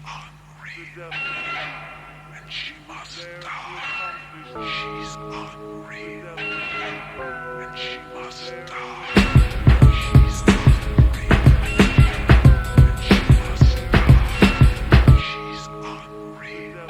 unreal, and she must die. She's unreal, and she must die. She's unreal, and she must die. She's unreal,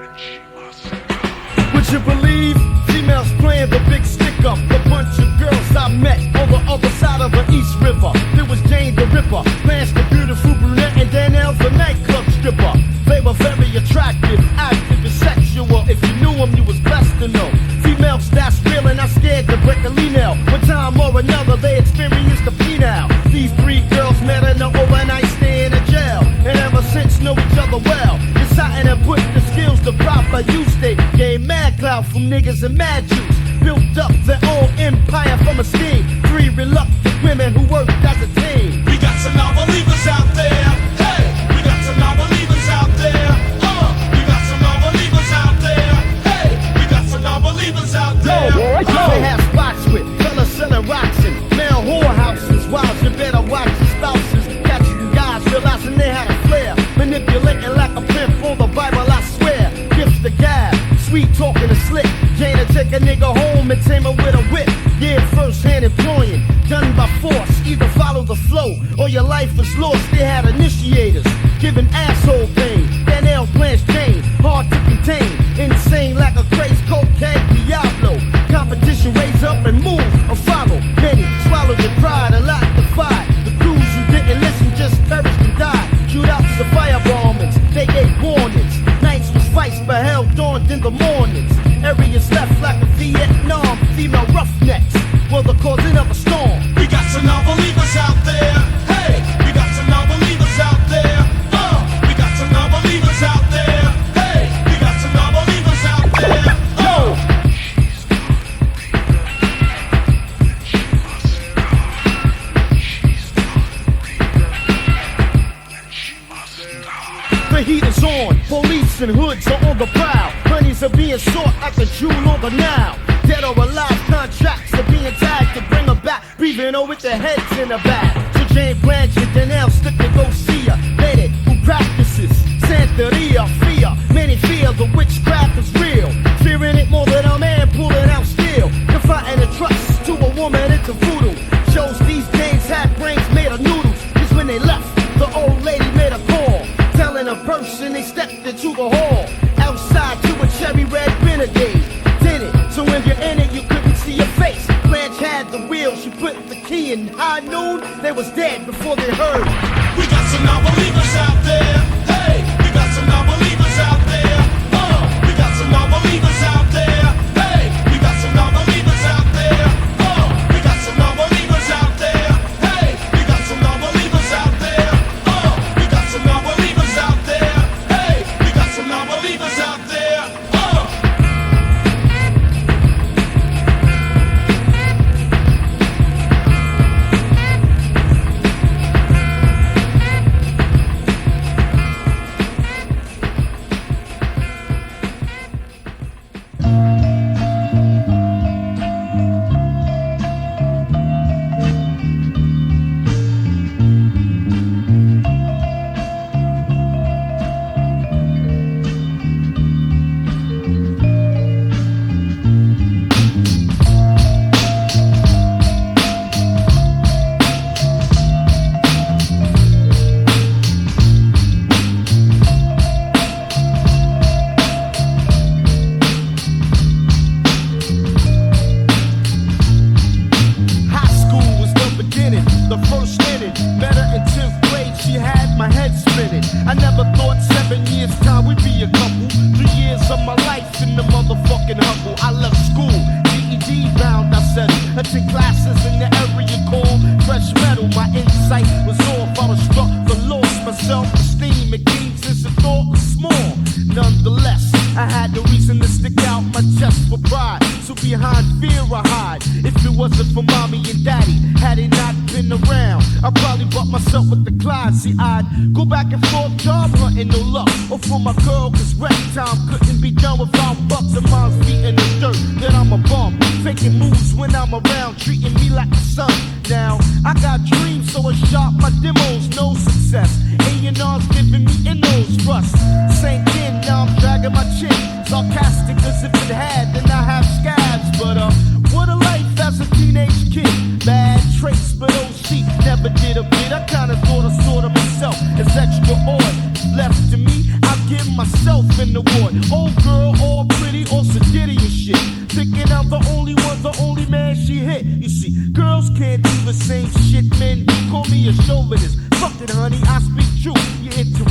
and she must die. Would you believe females playing the big stick up? The bunch of girls I met on the other side of the East River. There was Jane the Ripper, Blanche the beautiful brunette, and Danielle the nightclub stripper. They were very attractive, active and sexual. If you knew them, you was blessed to know. Females that's real and not scared to break a lean-out. One time or another, they experienced the penile. These three girls met in an overnight stay in a jail, and ever since know each other well. Deciding to put the skills to proper use. They gained mad clout from niggas and mad juice. Built up their own empire from a scheme. Three reluctant women who worked as a team. We got some non-believers out there. Hey, we got some non-believers out there. We got some non-believers out there. Hey, we got some non-believers out there. They have spots with fellas selling rocks and male whorehouses. Wives, you better watch your spouses. Catching guys realizing they had a flair. Manipulating like a pimp for the Bible, I swear. Gifts the gab, sweet talking and slick. Jane to take a nigga home and tame her with a whip. Yeah, first-hand employing, done by force. Either follow the flow or your life is lost. They had initiators, giving asshole pain. Danielle Blanche Jane, hard to contain. Insane like a crazy cocaine Diablo. Competition raise up and move or follow. Many swallow their pride, a lot defied. The crews who didn't listen just perished and died. Shootouts to firebombings, they gave warnings. Nights was fights but hell dawned in the mornings. Areas left like a Vietnam. Female roughnecks were the causing of a storm. We got some non-believers out there. Hey, we got some non-believers out there. We got some non-believers out there. Hey, we got some non-believers out there. The heat is on, police and hoods are on the prowl. Honeys are being sought like a jewel on the Nile. Dead or alive, contracts are being tagged to bring her back, breathing her with their heads in the back. So Jane Blanche and Danielle stick to go see her. Lady who practices Santeria, fear. Many fear the witchcraft is real, fearing it more than a man pulling out steel. Defying the trust to a woman into voodoo. Shows these days had brains made of noodles. Cause when they left, the old lady made a call, telling a person they stepped into the hall. Outside to a cherry red renegade. Did it, so when you're in it, you couldn't see your face. Blanche had the wheel, she put the key in. High noon, they was dead before they heard. We got some non-believers out there. Hey, we got some non-believers out there. We got some non-believers out there. Hey, we got some non-believers out there. We got some non-believers out there. Hey, we got some non-believers out there. We got some non-believers out there. Hey, we got some non-believers out there. See, I'd go back and forth, job hunting, no luck. Or for my girl, cause rap time couldn't be done without bucks and mom's feet in the dirt. Then I'm a bum, faking moves when I'm around, treating me like a son. Now, I got dreams, so I shot my demos, no success. A&R's giving me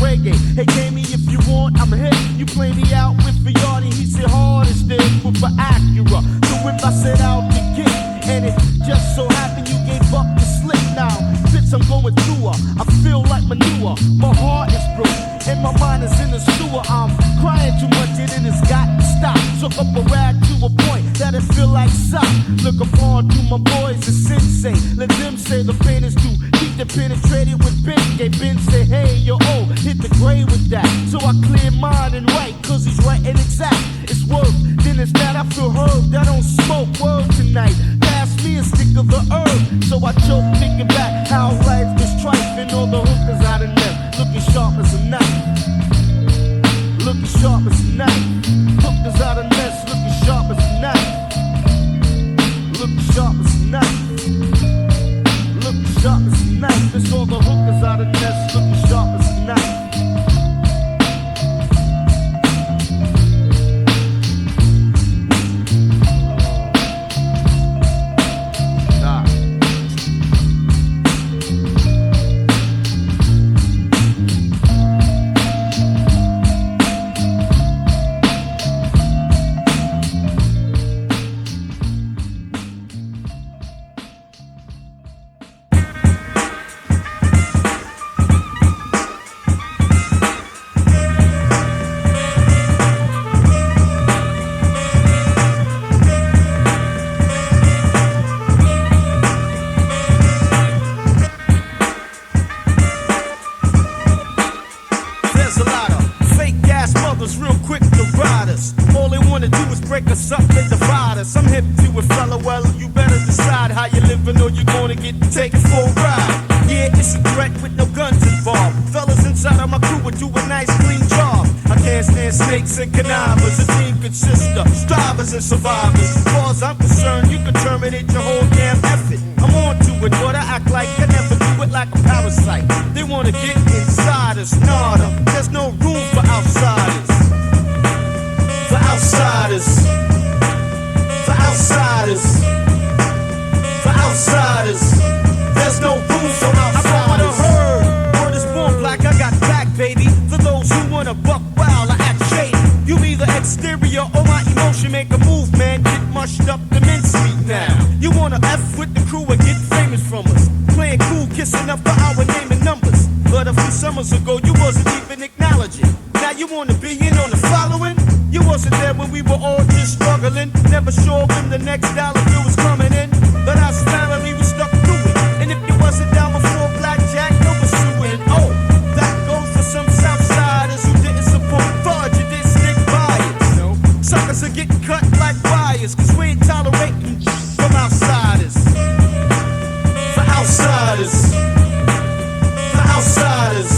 reggae. Hey, Jamie, if you want, I'm hip. You play me out with Fiardi, he said hard as this with the Acura. So if I set out to get, and it just so happened you gave up the slip now. Bitch, I'm going through her. I feel like manure. My heart is broke, and my mind is in the sewer. I'm crying too much, and it has got to stop. Took up a rag to a point that it feel like sock. Look upon to my boys, the sensei. Let them say the pain is too deep to penetrate it with Ben. Ben say, hey, yo, oh, hit the grave with that. So I clear mine and write, cause he's right and exact. It's worth, then it's that I feel heard. I don't smoke word tonight. Pass me a stick of the herb. So I choke thinking back how life is trifling. All the hookers out of them, looking sharp as a knife. Looking sharp as a knife. Hookers out of nest, looking sharp as a knife. Looking sharp as a knife. Looking sharp as a knife. It's all the hookers out of nest, looking sharp as a knife. And connivers, a team consists of strivers and survivors. As far as I'm concerned, you can terminate your whole damn effort. I'm on to it, but I act like I never do it like a parasite. They wanna get inside us, nada. There's no room for outsiders. For outsiders. For outsiders. For outsiders. There's no room for outsiders. I heard. Word is born black, I got back, baby. For those who wanna buck wild, I act shady. You either exterior or my emotion make a move, man. Get mushed up the mincemeat now. You wanna F with the crew and get famous from us. Playing cool, kissing up for our name and numbers. But a few summers ago, you wasn't even acknowledging. Now you wanna be in on the following? You wasn't there when we were all just struggling. Never sure when the next dollar bill was coming in. But us family was stuck through it. And if you wasn't down before blackjack, no pursuing. Oh, that goes for some Southsiders who didn't support fudge. Suckers are getting cut like wires, cause we ain't tolerating from outsiders. For outsiders. For outsiders.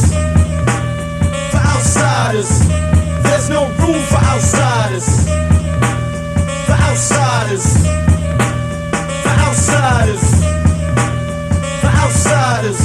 For outsiders. There's no room for outsiders. For outsiders. For outsiders. For outsiders.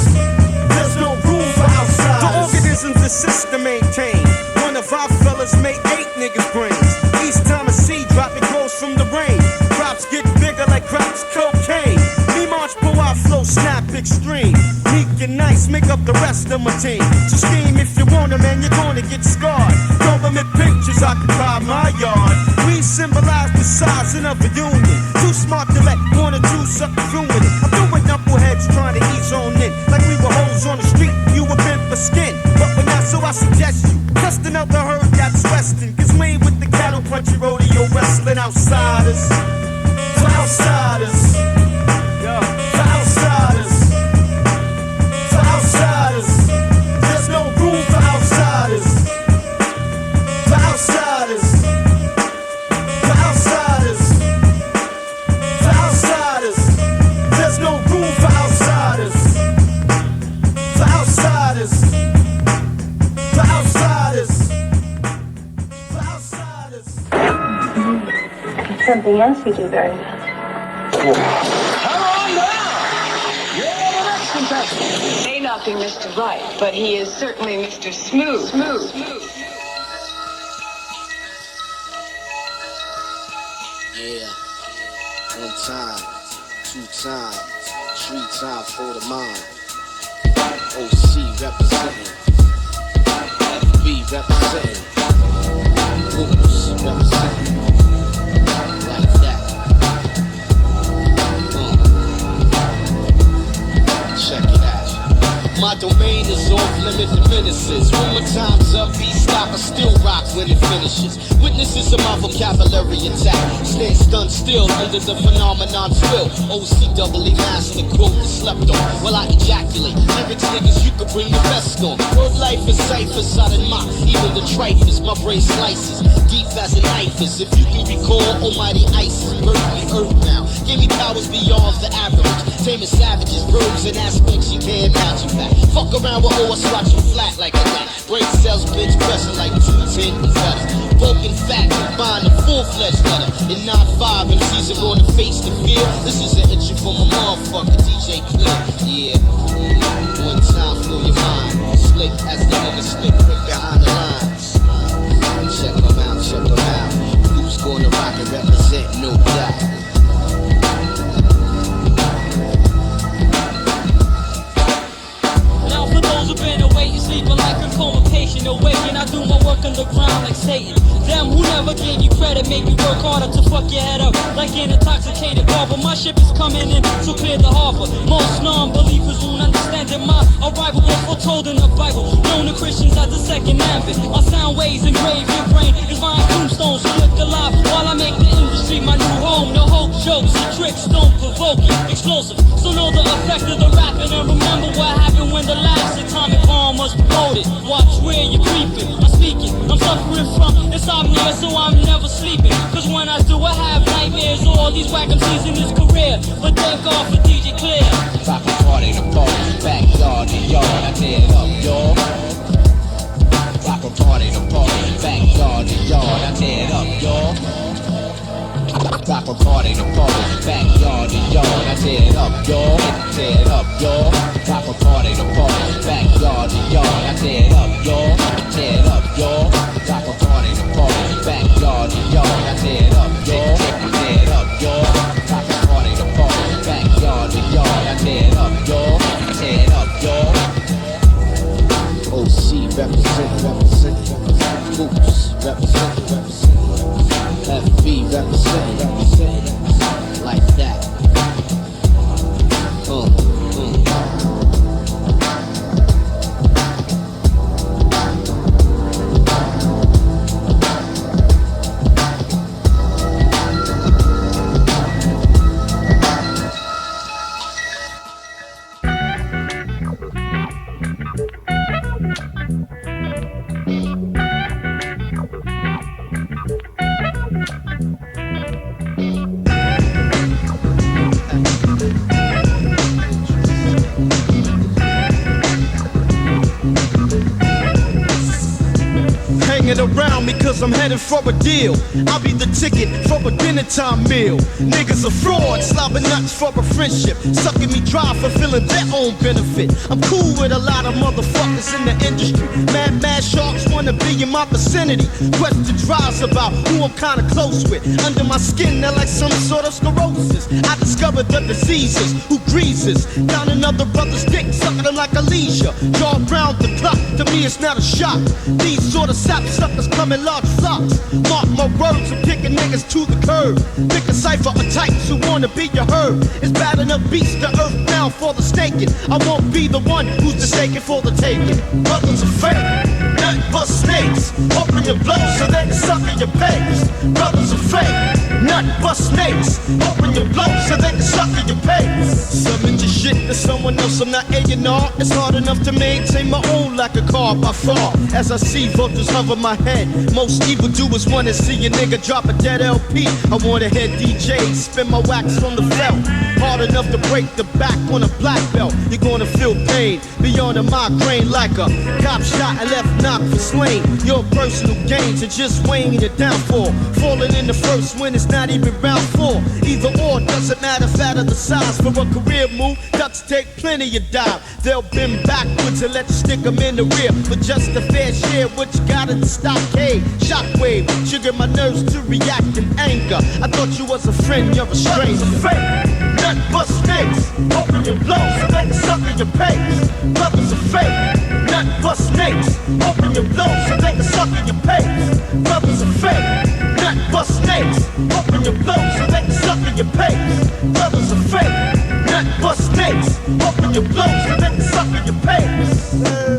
There's no room for outsiders. The organisms the system maintain. One of our fellas made 8 niggas' brains. Each time a seed drop, it grows from the rain. Crops get bigger like crops cocaine. Me Monch, pull out flow, snap extreme. Meek and nice, make up the rest of my team. So scheme if you want it, man, you're gonna get scarred. Government pictures occupy my yard. We symbolize the sizing of a union. Too smart to let one or two suck through it. I'm doing knuckleheads trying to ease on in. Like we were hoes on the street, you were bent for skin. But we're not, so I suggest you test another herd that's western. Cause we ain't with the cattle country rodeo wrestling outsiders. For outsiders. For outsiders. For outsiders. There's no room for outsiders. For outsiders. For outsiders. For outsiders. There's no room for outsiders. For outsiders. For outsiders. For outsiders. Something else you do very well. Come on now! Yeah, that's fantastic. May not be Mr. Right, but he is certainly Mr. Smooth. Yeah. 1 time, 2 times, 3 times for the mind. OC representing. killers off limit to menaces. When my time's up, beat stop, I still rock when it finishes. Witnesses of my vocabulary attack. Stand stunned still under the phenomenon spill. OC-double-E master quote the slept on while I ejaculate. Lyrics niggas you could bring the best on. Word life is ciphers, I done mock even the trifers. My brain slices deep as a knife is. If you can recall, almighty ISIS birthed me earthbound. Gave me powers beyond the average. Taming savages, verbs and aspects you can't imagine that. Fuck around with OS, watch you flat like a rat. Brain cells, bitch, pressing like 210 fetters. Broken fat, combined a full-fledged letter. In 9-5, MCs are on the face to feel. This is an entry from a motherfucker, DJ Clear. Yeah, one time for your mind. Slick as the nigga slick, quick behind the lines. Check them out, check them out. Who's gonna rock and represent, no doubt. Now for those who've been awake, sleeping like a coma patient, awaken. I do my work underground like Satan. Them who never gave you credit make you work harder to fuck your head up like an intoxicated barber. My ship is coming in, so clear the harbor. Most non-believers won't understand that my arrival was foretold in the Bible. Known to Christians as the second advent. Our sound waves engrave your brain is my tombstone. Split the life while I make the industry my new home. No hope, jokes, and tricks don't provoke it. Explosive, so know the effect of the rapping and remember what happened when the last atomic bomb was promoted. Watch where you're creeping. I'm speaking, I'm suffering from insomnia, so I'm never sleeping. Cause when I do, I have nightmares. All these whack MCs in this career. But thank God for DJ Clear. Rock a party, the party, backyard, the yard, I tear it up, y'all. Rock a party, the party, backyard, the yard, I tear it up, y'all. Rock a party, the party, backyard, the yard, I tear it up, y'all. Tear it up, y'all. Rock a party, the party, backyard, the yard, I tear it up, y'all. Tear it up, y'all. Rock a party, the party, backyard, the yard, I tear it up, y'all. Tear it up, y'all. Rock a party, the party, backyard, the yard, I tear it up, y'all. Tear it up, y'all. OC represent, Hoops represent, FB represent, like that. Around me cause I'm headed for a deal. I'll be the ticket for a dinner time meal. Niggas are fraud, slobbing nuts for a friendship, sucking me dry, fulfilling their own benefit. I'm cool with a lot of motherfuckers in the industry. Mad sharks wanna be in my vicinity. Questions rise about who I'm kinda close with. Under my skin they're like some sort of sclerosis. I discovered the diseases who greases down another brother's dick, sucking them like a leisure. Jaw round the clock, to me it's not a shock. These sort of sap suckers come in large flocks. Mark my words, I'm kicking niggas to the curb. Pick a cipher of types who wanna be your herd. It's bad enough beats the earth now for the staking. I won't be the one who's mistaken for the taking. Brothers are fake, nothing but snakes. Open your blow so they can suck in your pegs. Brothers are fake, nothing but snakes. Open your blow so they can suck in your pegs. Submit your shit to someone else, I'm not A&R. It's hard enough to maintain my own like a car by far. As I see vultures hover my head, most evildoers wanna see a nigga drop a dead LP. I wanna hear DJs spin my wax on the felt. Hard enough to break the back on a black belt. You're gonna feel pain beyond a migraine, like a cop shot and left knocked for slain. Your personal gains are just weighing your downfall. Falling in the first when it's not even round 4. Either or, doesn't matter, fat or the size. For a career move, ducks take plenty of dive. They'll bend backwards and let you stick them in the rear. But just a fair share, what you got at the stockade. Shockwave, trigger my nerves to react in anger. I thought you was a friend, you're a stranger. Fake, nothing but snakes. Open your blow so they can suck in your pegs. Brothers are fake, nothing but snakes. Open your blow so they can suck in your pegs. Brothers are fake, nothing but snakes. Open your blow so they can suck in your pegs. Brothers are fake, nothing but snakes. Open your blow so they can suck in your pegs.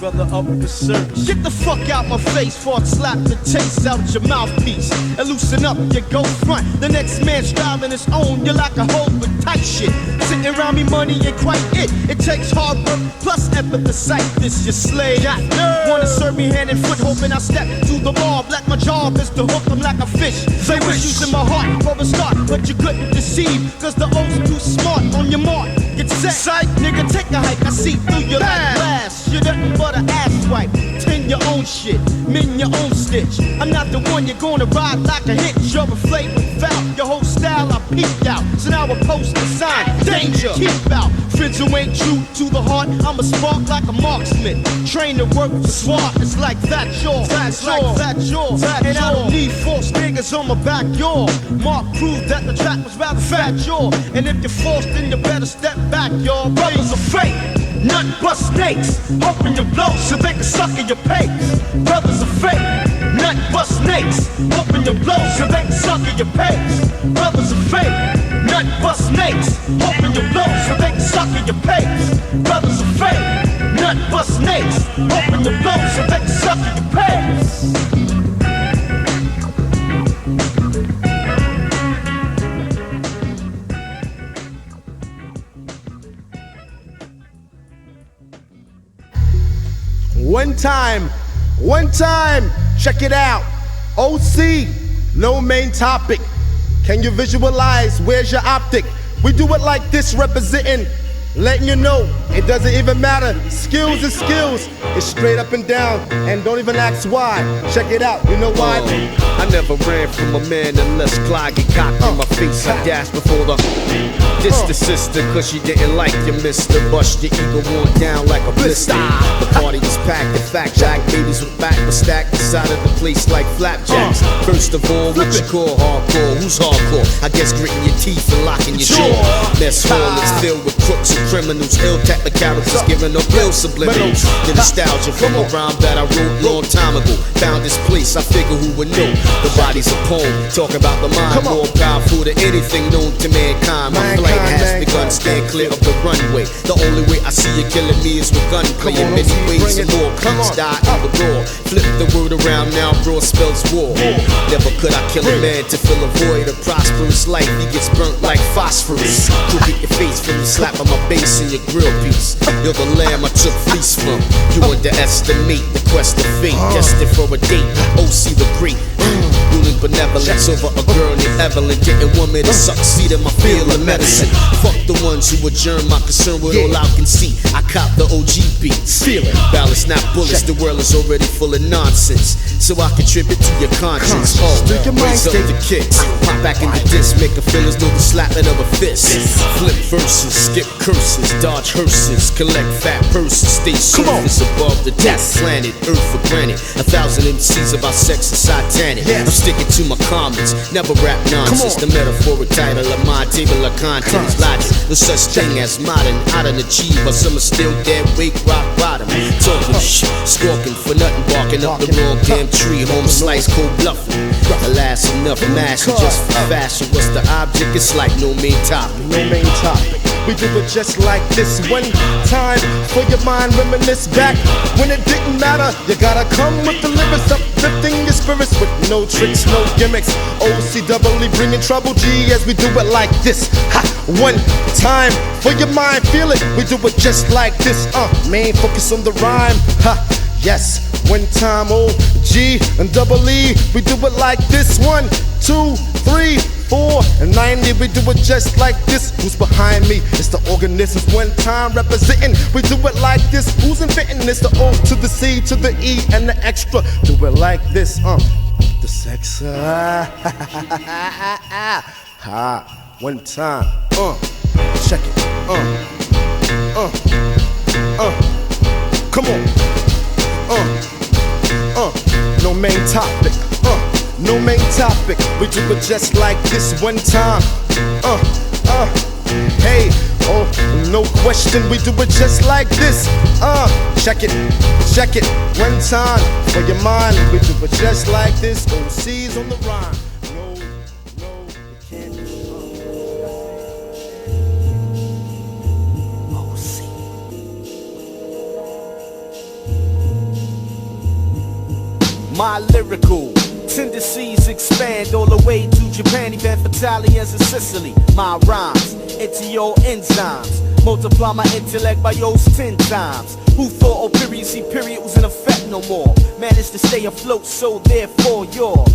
brother up the search. Get the fuck out my face before I slap the taste out your mouthpiece. And loosen up, you go front. The next man styling his own, you're like a hoe with tight shit. Sitting around me, money ain't quite it. It takes hard work plus effort to sight this, your slave. Wanna serve me hand and foot, hoping I step to the bar. Black my job is to hook them like a fish. They was using my heart for a start, but you couldn't deceive, cause the O's too smart. On your mark, get set, sight, nigga, take a hike. I see through your like glass. You're nothing but an ass wipe. Tend your own shit, mend your own stitch. I'm not the one you're gonna ride like a hitch. You're a flavor foul, your whole style I peeped out. So now I post a sign, danger, keep out. Fizzle ain't true to the heart, I'm a spark like a marksman. Train to work for swat, it's like that, y'all. It's like that, y'all. And I don't need false niggas on my back, y'all. Mark proved that the track was rather fat, y'all. And if you're forced, then you better step back, y'all. Brothers are fake, nothing but snakes. Hoping you blow so they can suck in your pace. Brothers are fake, nothing but snakes. Hoping you blow so they can suck in your pace. Brothers are fake, nothing but snakes. Hoping you blow so they can suck in your pace. Brothers are fake, nothing but snakes. Hoping you blow so they can suck in your pace. One time, check it out. OC, no main topic. Can you visualize? Where's your optic? We do it like this, representing, letting you know it doesn't even matter. Skills is skills. It's straight up and down, and don't even ask why. Check it out. You know why? I never ran from a man unless Clyde get cocked in my face. I dashed before the the sister, cause she didn't like you, mister. Bust your ego on down like a blister. The party was packed, the fact jack babies with back was stacked inside of the place like flapjacks. First of all, what you call hardcore? Who's hardcore? I guess gritting your teeth and locking your jaw. Mess hall is filled with crooks and criminals, ill technicalities, giving up real subliminals. The nostalgia from a rhyme that I wrote long time ago. Found this place, I figure who would know. The body's a poem, talk about the mind, more powerful than anything known to mankind. My flight has begun, stand clear of the runway. The only way I see you killing me is with gunplay. In many ways and more, beats die in the roar. Flip the word around now, broad spells war. Never could I kill a man to fill a void. A prosperous life, he gets burnt like phosphorus. You'll get your face from the slap of my bass in your grill piece. You're the lamb I took fleece from. You underestimate the quest of fate, destined for a date. OC the great, ruling benevolence over a girl named Evelyn. Didn't want me to succeed in my field of medicine. Fuck the ones who adjourn my concern with all I can see. I cop the OG beats. Feel it. Balance not bullets, the world is already full of nonsense. So I contribute to your conscience. Raise up the kicks. Pop back in the disc, make a feelings know the slapping of a fist. Flip verses, skip curses, dodge hearses, collect fat purses, stay surface above the death planet, earth for granted. 1,000 MCs about sex and satanic. I'm sticking to my comments, never rap nonsense. The metaphoric title of my table of contents. Logic, no such thing as modern. I done achieve, but some are still dead, wake, rock bottom. Talking shit, squawking for nothing, barking up the wrong damn tree. Home slice, cold bluffing. Alas, enough mashing just for fashion. What's the object? It's like no main topic. No main topic. We do it just like this. One time for your mind, reminisce back when it didn't matter. You gotta come with the lyrics, uplifting your spirits with no tricks, no gimmicks. OC doubly bringing trouble, G, as we do it like this. Ha! One time for your mind, feel it. We do it just like this. Main focus on the rhyme. Ha! Yes, one time, O-G and double E. We do it like this. 1, 2, 3, 4, and 90. We do it just like this. Who's behind me? It's the organisms. One time representing. We do it like this. Who's inventing this? The O to the C to the E and the extra. Do it like this. The sex. One time. Check it. Come on. No main topic. No main topic. We do it just like this one time. Hey, no question. We do it just like this. Check it. One time for your mind. We do it just like this. OC's on the rhyme. No, we can't. OC. My lyrical tendencies expand all the way to Japan, even Italians and Sicily. My rhymes into your enzymes, multiply my intellect by yours 10 times. Who thought, oh period, see period was in effect no more. Managed to stay afloat, so therefore your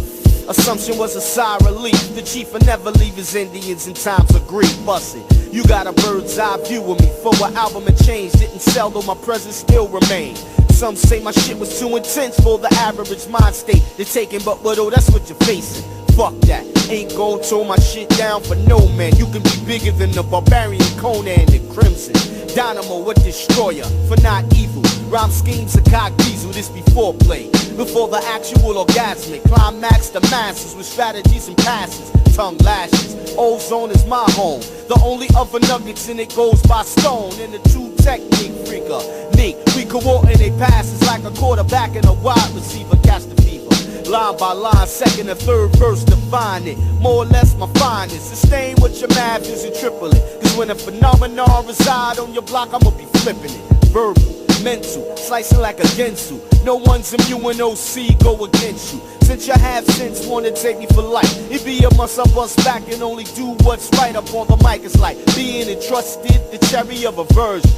assumption was a sigh of relief. The chief will never leave his Indians in times of grief. Bust it. You got a bird's eye view of me. For an album and change didn't sell, though my presence still remained. Some say my shit was too intense for the average mind state. They're taking, but oh, that's what you're facing. Fuck that. Ain't gon' tone my shit down for no man. You can be bigger than the barbarian Conan and Crimson. Dynamo, a destroyer for not evil. Rhyme schemes, a cock diesel, this be foreplay. Before the actual orgasmic climax, the masses with strategies and passes. Tongue lashes, ozone is my home. The only other nuggets in it goes by stone. In the true technique, freaker, Nick. We coordinate passes like a quarterback and a wide receiver. Catch the fever. Line by line, second and third verse, define it. More or less my finest. Sustain what your math is and triple it. Cause when a phenomenon reside on your block, I'ma be flipping it. Verbal, mental, slicing like a Gensu. No one's immune, OC go against you. Since you have since wanna take me for life, it be a must I bust back and only do what's right up on the mic. It's like being entrusted, the cherry of a virgin.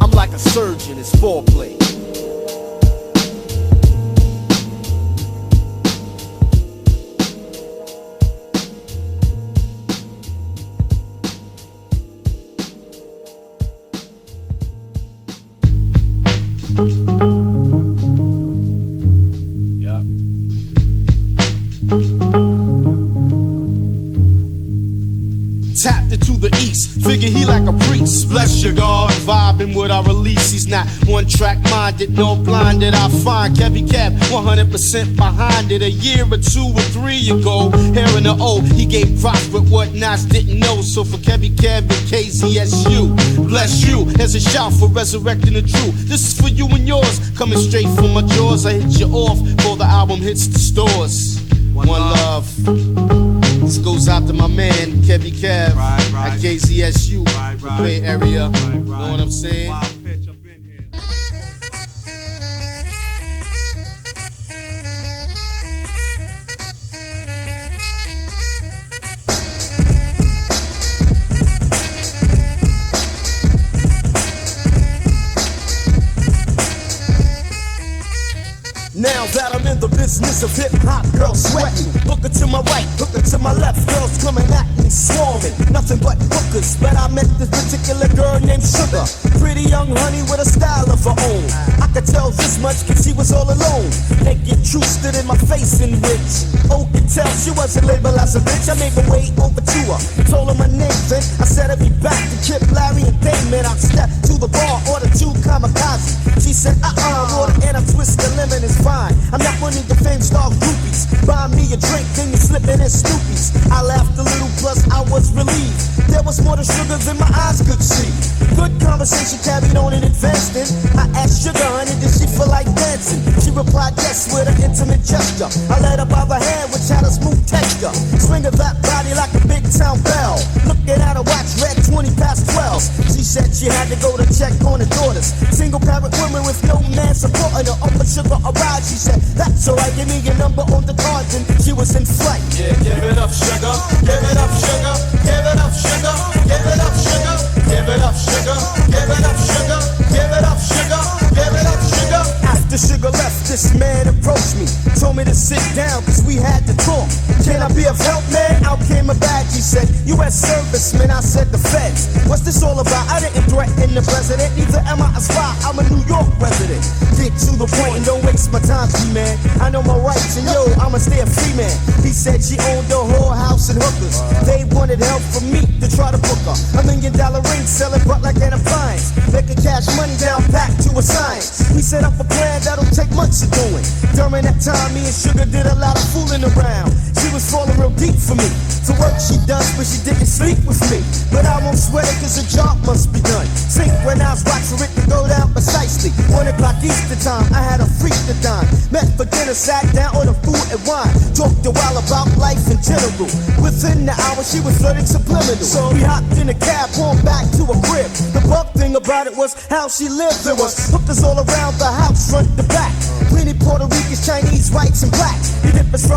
I'm like a surgeon, it's foreplay. Tapped it to the east, figure he like a priest. Bless your God, vibing with our release. He's not one track minded, no blinded. I find Kevvy Kev 100% behind it. A year or 2 or 3 ago, here in the O, he gave props with what Nas didn't know. So for Kevvy Kev and KZSU, bless you. There's a shout for resurrecting the truth. This is for you and yours, coming straight from my jaws. I hit you off before the album hits the stores. One love. This goes out to my man, Kevvy Kev, at KZSU, the Bay Area. Know what I'm saying? Now that I'm in the business of hip-hop, girls sweating. Hooker to my right, hooker to my left, girls coming at me swarming. Nothing but hookers, but I met this particular girl named Sugar. Pretty young honey with a style of her own. I could tell this much cause she was all alone. Naked truth stood in my face in which oh could tell she wasn't labeled as a bitch. I made my way over to her, told her my name, then I said I'd be back to Kip, Larry and Damon. I stepped to the bar, ordered 2 kamikaze. She said water and I twist the lemon is fine. I'm not one of the fame star groupies. Buy me a drink, then you slipping in Snoopies. I laughed a little, plus I was relieved. There was more to sugar than my eyes could see. Good conversation carried on and advanced in. I asked Sugar, honey, did she feel like dancing? She replied yes with an intimate gesture. I led her by the hand, which had a smooth texture. Swing of that body like a big town bell. Looking at her watch, read 20 past 12. She said she had to go to check on her daughters. Single parent woman with no man supporting her. Upper Sugar arrived, she said, that's alright, give me your number on the card, and she was in flight. Yeah, give it up, Sugar, give it up, Sugar, give it up, Sugar, give it up, Sugar, give it up, Sugar, give it up, Sugar, give it up, Sugar, give it up, Sugar. After Sugar left, this man approached me, told me to sit down, cause we had to talk. Can I be of help, man? Out came a badge, he said, U.S. serviceman, I said the feds. What's this all about? I didn't threaten the president, neither am I a spy, I'm a New York resident. Get to the point and don't waste my time, man. I know my rights and yo, I'ma stay a free man. He said she owned the whole house and hookers. They wanted help from me to try to book her. $1 million ring selling butt like an appliance. Making cash money down back to a science. We set up a plan that'll take months of doing. During that time, me and Sugar did a lot of fooling around. She was falling real deep for me. To work she does, but she didn't sleep with me. But I won't sweat it cause the job must be done. Synchronized watch for it to go down precisely. 1 o'clock Eastern time, I had a freak to dine. Met for dinner, sat down on the food and wine. Talked a while about life in general. Within the hour she was flirting subliminal. So we hopped in a cab, on back to a crib. The bug thing about it was how she lived. There was hookers all around the house, front to back. Plenty Puerto Ricans, Chinese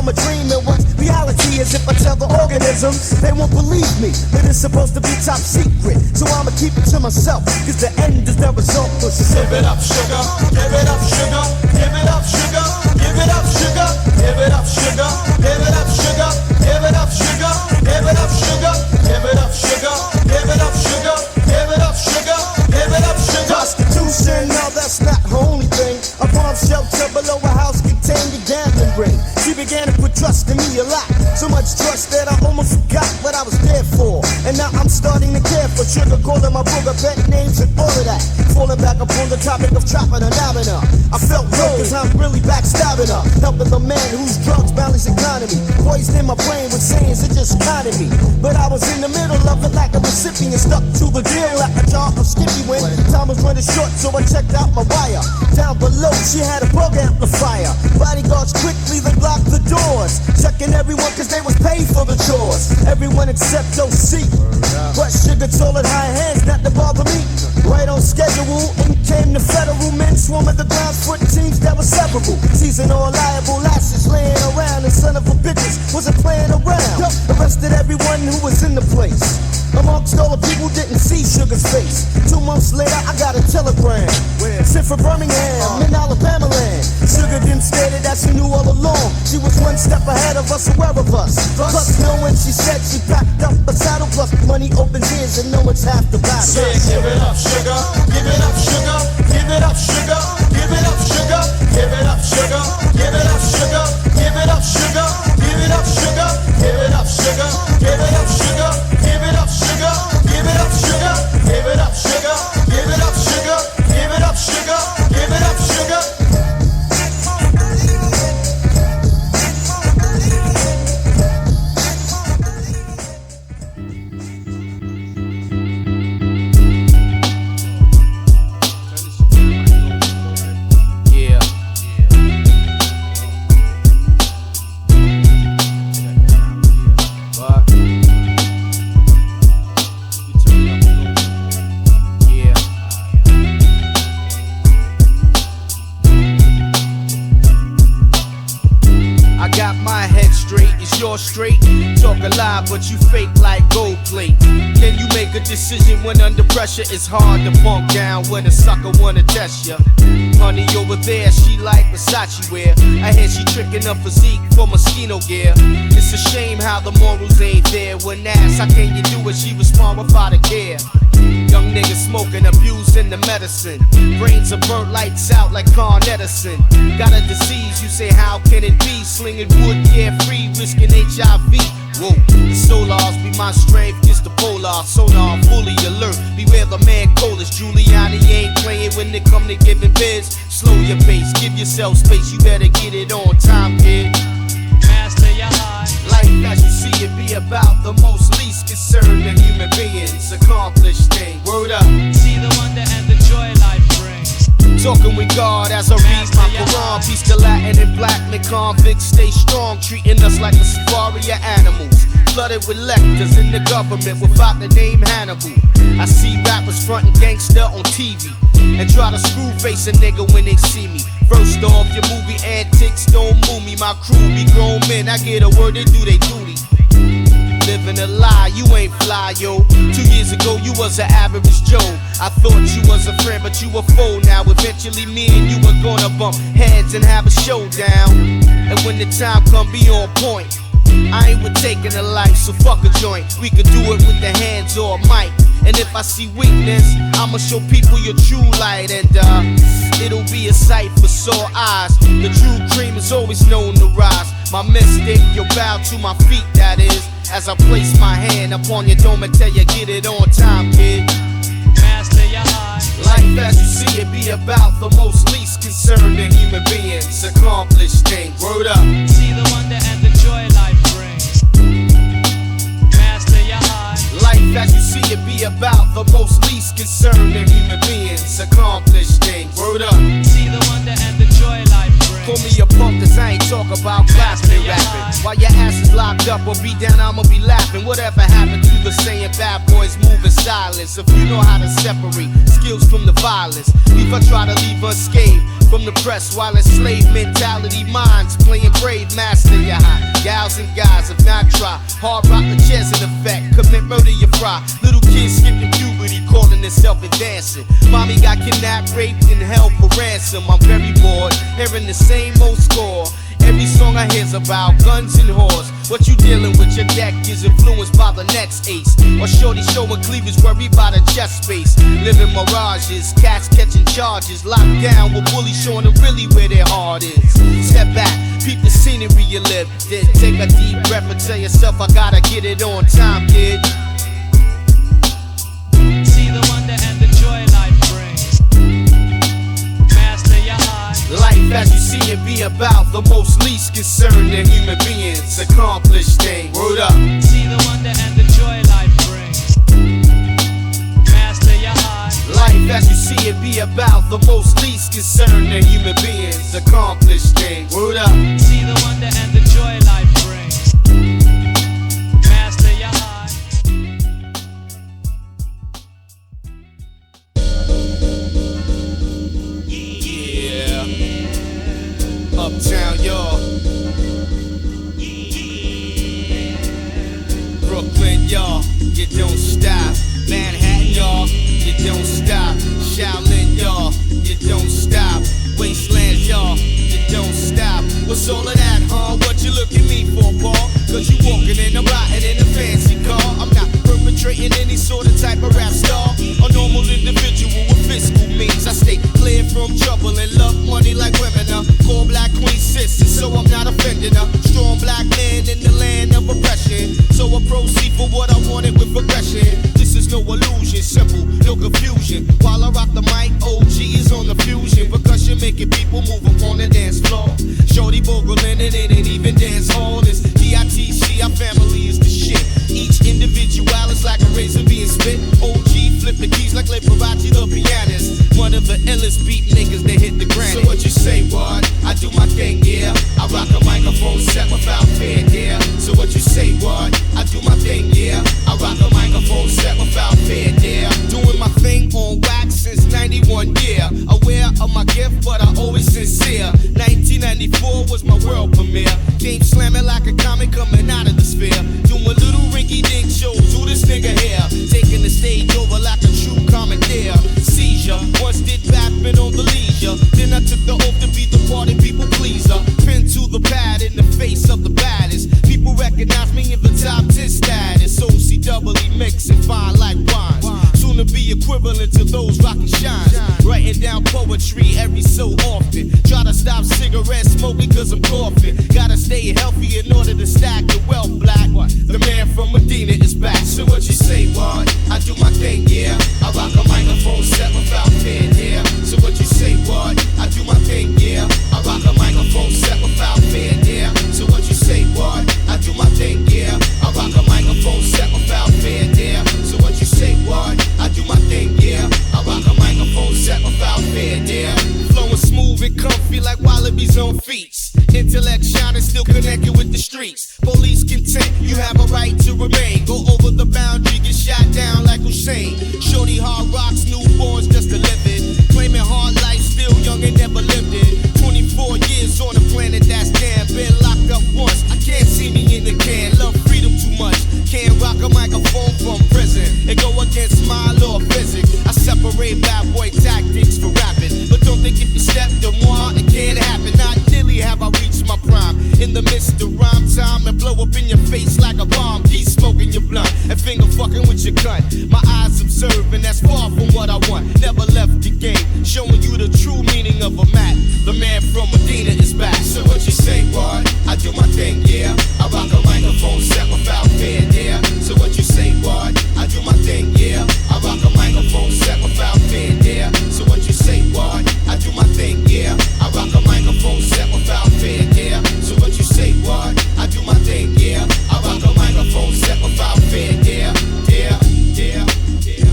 from a dream and what reality is. If I tell the organism, they won't believe me. It is supposed to be top secret, so I'ma keep it to myself, cause the end is the result. Give it up, sugar, give it up, sugar, give it up, sugar, give it up, sugar, give it up, sugar, give it up, sugar, give it up, sugar, give it up, sugar, give it up, sugar, give it up, sugar, give it up, sugar, give it up, sugar. Prostitution, no, that's not her only thing. A bomb shelter below a house contained a gambling ring. She began to put trust in me a lot, so much trust that I almost forgot what I was there for. And now I'm starting to care for sugar, calling my booger pet names and all of that. Falling back upon the topic of trapping and having her. I felt low, cause I'm really backstabbing her, helping the man whose drugs balance economy. Poisoning my brain with sayings it just kinded me. But I was in the middle of it like a recipient, stuck to the deal like a jar of Skippy when time was running short, so I checked out my wire. Down below, she had a bug amplifier. Bodyguards quickly then blocked the doors, checking everyone cause they was paid for the chores. Everyone except OC, but sugar told it high hands not to bother me. Right on schedule, in came the federal men swarming the grounds, foot teams that were several. Seasonal liable lashes laying around, and son of a bitches wasn't playing around. Arrested everyone who was in the place. Amongst all the people didn't see Sugar's face. 2 months later I got a telegram sent from Birmingham in Alabama land. Sugar didn't state it that she knew all along. She was one step ahead of us, aware of us. Plus knowing she said she packed up a saddle. Plus money opens ears and no one's half the battle. Yeah, give it up, sugar, give it up, sugar, give it up, sugar, give it up, sugar, give it up, sugar, give it up, sugar, give it up, sugar, give it up, sugar, give it up, sugar, give it up, sugar, give it up, sugar, give it up, sugar, give it up, sugar, give it up, sugar, give it up, sugar, give it up, sugar. Straight, talk a lie, but you fake like gold plate. Can you make a decision when under pressure? It's hard to bunk down when a sucker wanna test ya. Honey over there, she like Versace wear. I hear she tricking her physique for mosquito gear. It's a shame how the morals ain't there. When asked, how can you do it? She respond without a care. Young niggas smoking, abusing the medicine. Brains are burnt, lights out like Con Edison. Got a disease, you say how can it be? Slinging wood, carefree, risking HIV. Whoa, the solars be my strength, just the polar. Sonar, fully alert, beware the man coldest. Giuliani ain't playing when it come to giving bids. Slow your pace, give yourself space, you better get it on time, kid. Master your high. Life as you see it be about the most least concerned of human beings. Accomplished thing, word up. See the wonder and the joy life brings. Talking with God as I read my Quran. Peace to Latin and black men convicts stay strong, treating us like a safari of animals. Flooded with lectors in the government without the name Hannibal. I see rappers fronting gangster on TV and try to screw face a nigga when they see me. First off, your movie antics don't move me. My crew be grown men, I get a word, they do they duty. Living a lie, you ain't fly, yo. 2 years ago, you was an average Joe. I thought you was a friend, but you a foe now. Eventually, me and you were gonna bump heads and have a showdown. And when the time come, be on point. I ain't with taking a life, so fuck a joint. We could do it with the hands or a mic. And if I see weakness, I'ma show people your true light. And it'll be a sight for sore eyes. The true cream is always known to rise. My mistake, you'll bow to my feet, that is. As I place my hand upon your dome and tell you get it on time, kid. Master your high. Life as you see it be about the most least concerned of human beings. Accomplished things, word up. See the wonder and the joy life brings. Master your high. Life as you see it be about the most least concerned of human beings. Accomplished things, word up. See the wonder and the joy life brings. Call me a punk, cause I ain't talk about clapping and rapping. While your ass is locked up or beat down, I'ma be laughing. Whatever happened to the saying bad boys move in silence? If you know how to separate skills from the violence, if I try to leave unscathed from the press while it's slave mentality minds playing brave master ya high. Gals and guys have not tried. Hard rock the chairs in effect, commit murder you fry. Little kids skipping puberty, calling themselves advancing. Mommy got kidnapped, raped, and held for ransom. I'm very bored, hearing the same old score. Every song I hear's about guns and whores. What you dealing with? Your deck is influenced by the next ace. Or shorty showing cleavage, worried by the chest space. Living mirages, cats catching charges. Locked down with bullies showing them really where their heart is. Step back, peep the scenery you live. Then take a deep breath and tell yourself I gotta get it on time, kid. See the wonder and the joy life brings. Master your heart. Life as you see it be about the most least concerned that human beings accomplish things. Word up. See the wonder and the joy life brings. Master your heart. Life as you see it be about the most least concerned that human beings accomplish things. Word up. See the wonder and the joy life brings. Master your heart. Uptown, y'all. Brooklyn, y'all. You don't stop. Manhattan, y'all. You don't stop. Shaolin, y'all. You don't stop. Wasteland, y'all. You don't stop. What's all of that, huh? What you look at me for, Paul? Cause you walking in, I'm riding in a fancy car. I'm not perpetrating any sort of type of rap star. A normal individual with fiscal means. I stay clear from trouble and love money like women. Core black queen sisters, so I'm not offended. Strong black man in the land of oppression. So I proceed for what I wanted with progression. This is no illusion, simple, no confusion. While I rock the mic, OG is on the fusion. Because you're making people move up on the dance floor. Shorty boogling and it ain't even dance hall. It's D.I.T.C, our family is the shit. Each individual is like a razor being spit. OG flip the keys like Pharoahe the pianist. One of the illest beat niggas that hit the granite. So what you say, what? I do my thing, yeah. I rock a microphone set without fear, yeah. So what you say, what? I do my thing, yeah. I rock a microphone set without fear, yeah. Doing my thing on wax since 91, yeah. Aware of my gift, but I always sincere. 1994 was my world premiere. Game slamming like a comic coming out of the sphere. Doing little rinky-dink shows, who this nigga here? Taking the stage over like a true commandeer. Seizure, once did bapping on the leisure. Then I took the oath to be the party people pleaser. Pin to the pad in the face of the baddest. People recognize me in the top 10 status. OC-doubly mix and fine like wines. Soon to be equivalent to those rockin' shines. Writing down poetry every so often. Try to stop cigarette smoking cause I'm coughing. Gotta stay healthy in order to stack the wealth, black. The man from Medina is back. So what you say, what? I do my thing, yeah. I rock a microphone set without fear, yeah. So what you say, what? I do my thing, yeah. I rock a microphone set without fear, yeah. So what you say, what? I do my thing, yeah. I rock a microphone set without fear, yeah. So what you say, what? I do my thing, yeah. I rock a microphone set without fear, yeah. Flowing smooth and comfy like wallabies on feet. Intellect shining, still connected with the streets. Police content, you have a right to remain. Go over the boundary, get shot down like Hussein. Shorty hard rocks, newborns just to live it. Claiming hard life, still young and never lived it. 24 years on a planet that's damn. Been locked up once, I can't see me in the can. Love freedom too much, can't rock a microphone from prison. And go against my law of physics. I separate bad boy tactics for rapping. But don't think if you step the more, it can't happen. Not nearly have I reached my prime. In the midst of rhyme time and blow up in your face like a bomb. Keep smoking your blunt and finger fucking with your gun. My eyes observe and that's far from what I want. Never left the game, showing you the true meaning of a mat. The man from Medina is back. So what you say, what? I do my thing, yeah. I rock a microphone set without fear, yeah. So what you say, what? I do my thing, yeah. I rock a microphone set without fear, yeah. So what you say, what? I do my thing, yeah. I rock a microphone set without fear, yeah. So what you say, what? I do my thing, yeah. I rock a microphone set without fear, yeah. Yeah, yeah, yeah.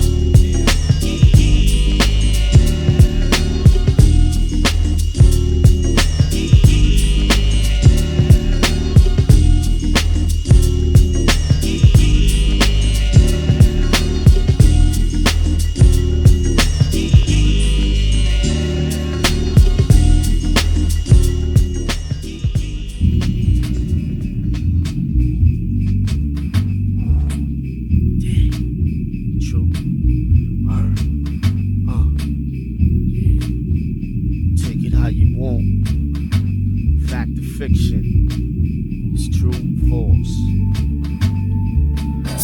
fiction. It's true, false.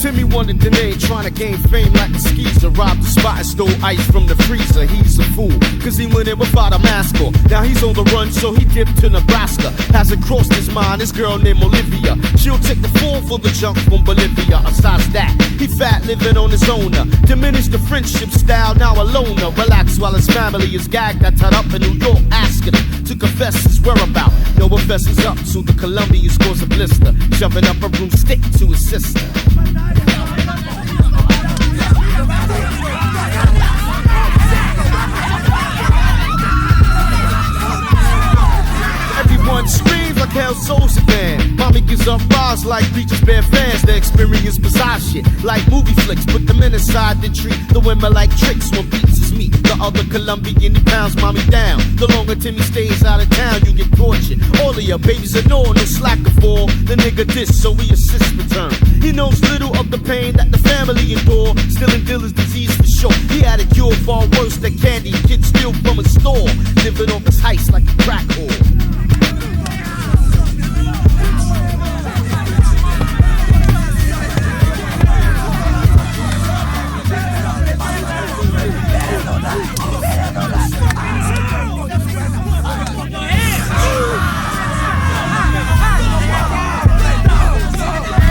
Timmy wanted the name, trying to gain fame like a skeezer. Robbed the spot and stole ice from the freezer. He's a fool, cause he went in without a mask on. Now he's on the run, so he dipped to Nebraska. Hasn't crossed his mind, this girl named Olivia. She'll take the fall for the junk from Bolivia. Besides that, he fat living on his own. Diminished the friendship style, now a loner. Relax while his family is gagged. I tied up in New York, asking him to confess his whereabouts. No one fesses up, so the Columbia scores a blister. Shoving up a broomstick to his sister. Everyone screams like hell souls a band. Mommy gives up bars like Bleachers Bear fans. They experience bizarre shit like movie flicks. Put them in inside the tree. The women like tricks when beats is meat. The other Colombian, he pounds mommy down. The longer Timmy stays out of town, you get tortured. All of your babies ignore, no slacker for the nigga diss, so we assist return. He knows little of the pain that the family endure. Stealing dealers disease for sure. He had a cure far worse than candy. Kids steal from a store, living off his heist like a crack whore.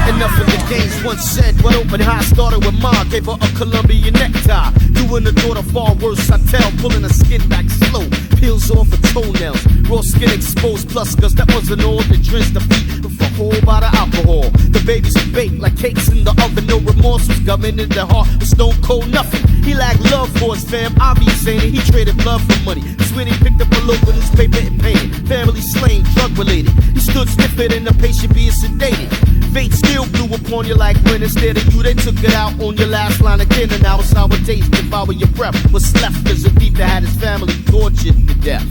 Enough of the games once said. What open high started with Ma, gave her a Colombian necktie. Doing the daughter far worse, I tell. Pulling her skin back slow, peels off her toenails. Raw skin exposed, plus cause that wasn't all that drenched the feet with a whole lot of alcohol. The babies were baked like cakes in the oven. No remorse was gumming in their heart with stone cold nothing. He lacked love for his fam, obvious ain't it? He traded love for money. That's when he picked up a local newspaper and painted. Family slain, drug related. He stood stiffer than the patient being sedated. Fate still blew upon you like when instead of you they took it out on your last line again. And now it's sour taste, devour your breath. What's left is a thief that had his family tortured to death.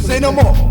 Say no more.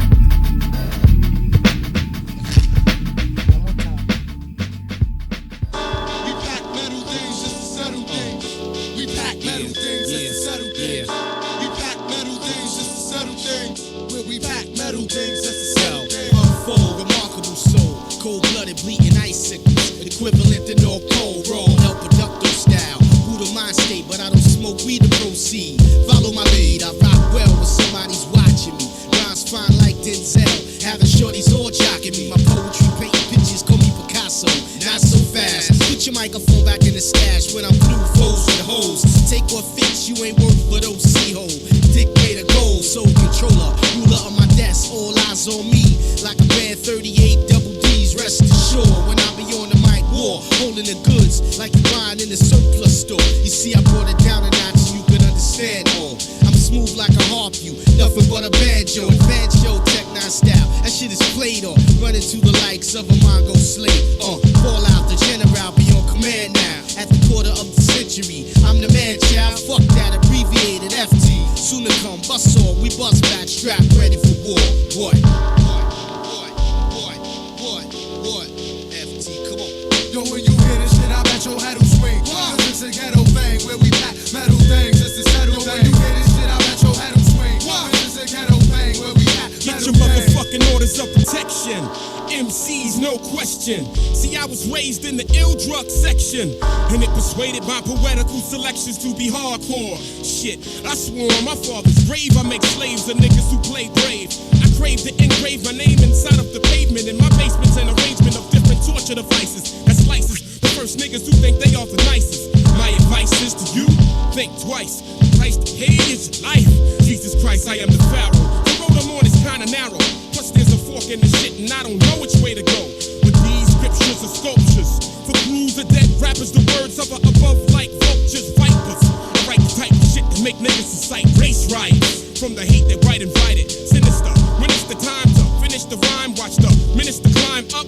M.C.s, no question. See, I was raised in the ill drug section, and it persuaded my poetical selections to be hardcore. Shit, I swore on my father's grave I make slaves of niggas who play brave. I crave to engrave my name inside of the pavement. In my basement's an arrangement of different torture devices that slices the first niggas who think they are the nicest. My advice is to you, think twice. The price to pay is your life. Jesus Christ, I am the Pharaoh. The road I'm on is kinda narrow. Plus there's a fork in the shit and I don't know which way to go. But these scriptures are sculptures. For crews of dead rappers, the words of above like vultures, vipers. I write the type of shit to make niggas incite race riots. From the hate that right invited, sinister. When it's the time to finish the rhyme, watch the minister climb up,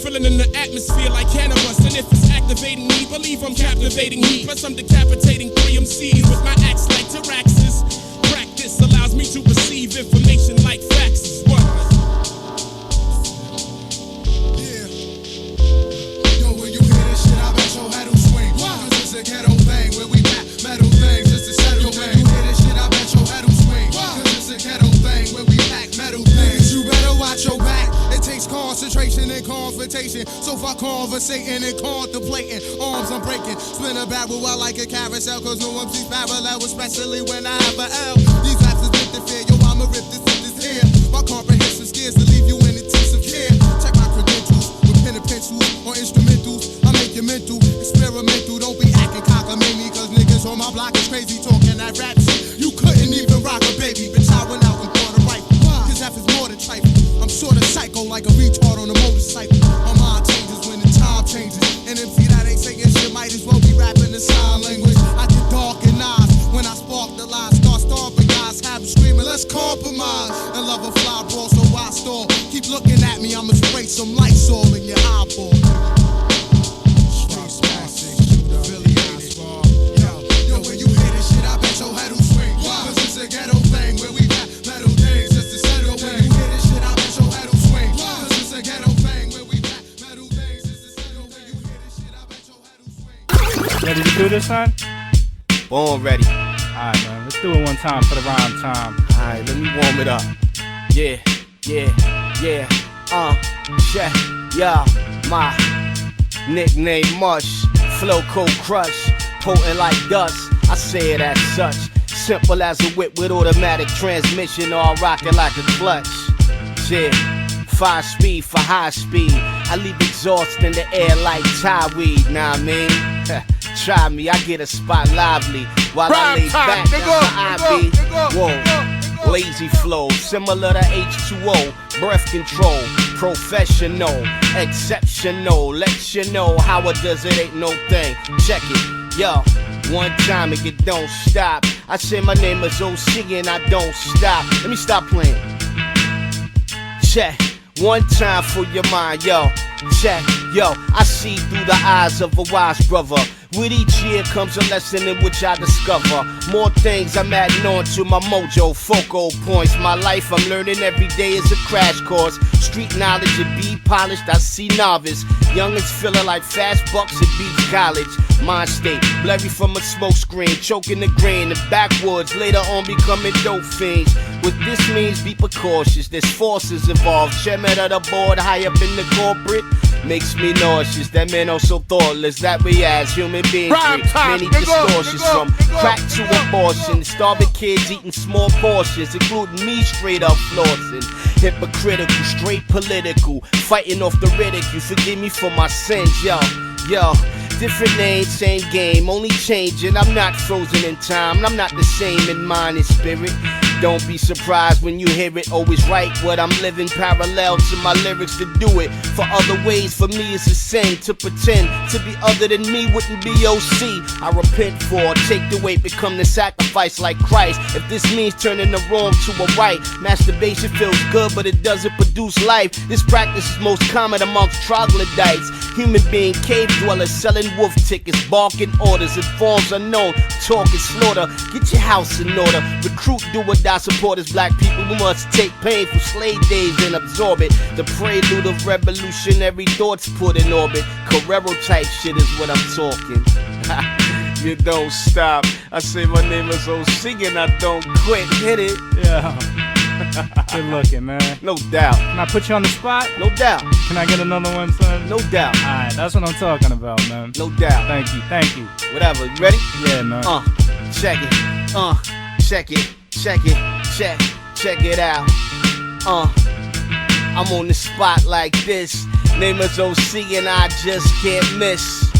filling in the atmosphere like cannabis. And if it's activating me, believe I'm captivating me. Plus I'm decapitating 3 MCs with my axe like Tyraxis. Practice allows me to receive information like facts is what. Yeah. Yo, when you hear this shit, I bet your head will swing. Cause it's a ghetto thing where we pack metal things just to settle things. You hear this shit, I bet your head will swing. Cause it's a ghetto thing where we pack metal things. You better watch your back. It takes concentration and confrontation. So far conversating and contemplating. Arms I'm breaking. Spin a barrel out like a carousel. Cause no one sees parallel, especially when I have a L. These raps is with the fear. Yo, I'ma rip this here. My comprehension scares to leave you in intensive care. Check my credentials with pen and pencils or instrumentals. I make you mental, experimental. Don't be acting cockamamie. Cause niggas on my block is crazy talking that rap shit. You couldn't even rock a baby. Bitch, I went out and bought a rifle. Cause F is more than trifle. I'm sorta psycho like a retard on a motorcycle. My mind changes when the time changes. An MC that ain't saying shit might as well be rapping the sign language. I get dark and eyes when I spark the lies. Start stomping guys, have them screaming, let's compromise. And love a fly bro, so I stall. Keep looking at me, I'ma spray some Lysol in your eyeball. Yo, when you hear this shit, I bet your head will swing. Cause it's a ghetto thing where we got metal things just to settle things. When you hear this shit, I bet your head will swing. Cause it's a ghetto thing where we got metal things just to settle. When you hear this shit, I bet your head will swing. Ready to do this, son? Born ready. Alright, man. Let's do it one time for the rhyme time. Alright, let me warm it up. Yeah. Check. Yeah. My nickname Monch. Flow cold crush. Potent like dust. I say it as such. Simple as a whip with automatic transmission. All rocking like a clutch. Yeah. 5 speed for high speed. I leave exhaust in the air like Tyweed. Nah, I mean. Try me, I get a spot lively while I lay back. That's the IB. Whoa, lazy flow, similar to H2O. Breath control, professional, exceptional. Let you know how it does it ain't no thing. Check it, yo. One time and it don't stop. I say my name is OC and I don't stop. Let me stop playing. Check. One time for your mind, yo. Check, yo. I see through the eyes of a wise brother. With each year comes a lesson in which I discover more things I'm adding on to my mojo. Focal points, my life I'm learning every day is a crash course. Street knowledge and be polished, I see novice. Youngins feeling like fast bucks at Beach College. Mind state, blurry from a smoke screen, choking the grain. The backwoods, later on becoming dope fiends. What this means, be precautious, there's forces involved. Chairman of the board, high up in the corporate. Makes me nauseous, that men are so thoughtless that we as human beings create many distortions. From crack to abortion, starving kids eating small portions, including me straight up flossing. Hypocritical, straight political, fighting off the ridicule. Forgive me for my sins, yo. Different name, same game, only changing. I'm not frozen in time, and I'm not the same in mind and spirit. Don't be surprised when you hear it. Always write what I'm living parallel to my lyrics to do it. For other ways, for me it's a sin to pretend to be other than me wouldn't be OC. I repent for, take the weight, become the sacrifice like Christ. If this means turning the wrong to a right, masturbation feels good but it doesn't produce life. This practice is most common amongst troglodytes. Human being cave dwellers selling wolf tickets, barking orders in forms unknown, talking slaughter. Get your house in order, recruit do or die supporters, black people who must take pain from slave days and absorb it. The prelude of revolutionary thoughts put in orbit. Carrero type shit is what I'm talking. You don't stop. I say my name is OC and I don't quit. Hit it. Yeah. Good looking, man. No doubt. Can I put you on the spot? No doubt. Can I get another one, son? No doubt. Alright, that's what I'm talking about, man. No doubt. Thank you. Whatever, you ready? Yeah, man. Check it. Check it out. I'm on the spot like this. Name is OC and I just can't miss.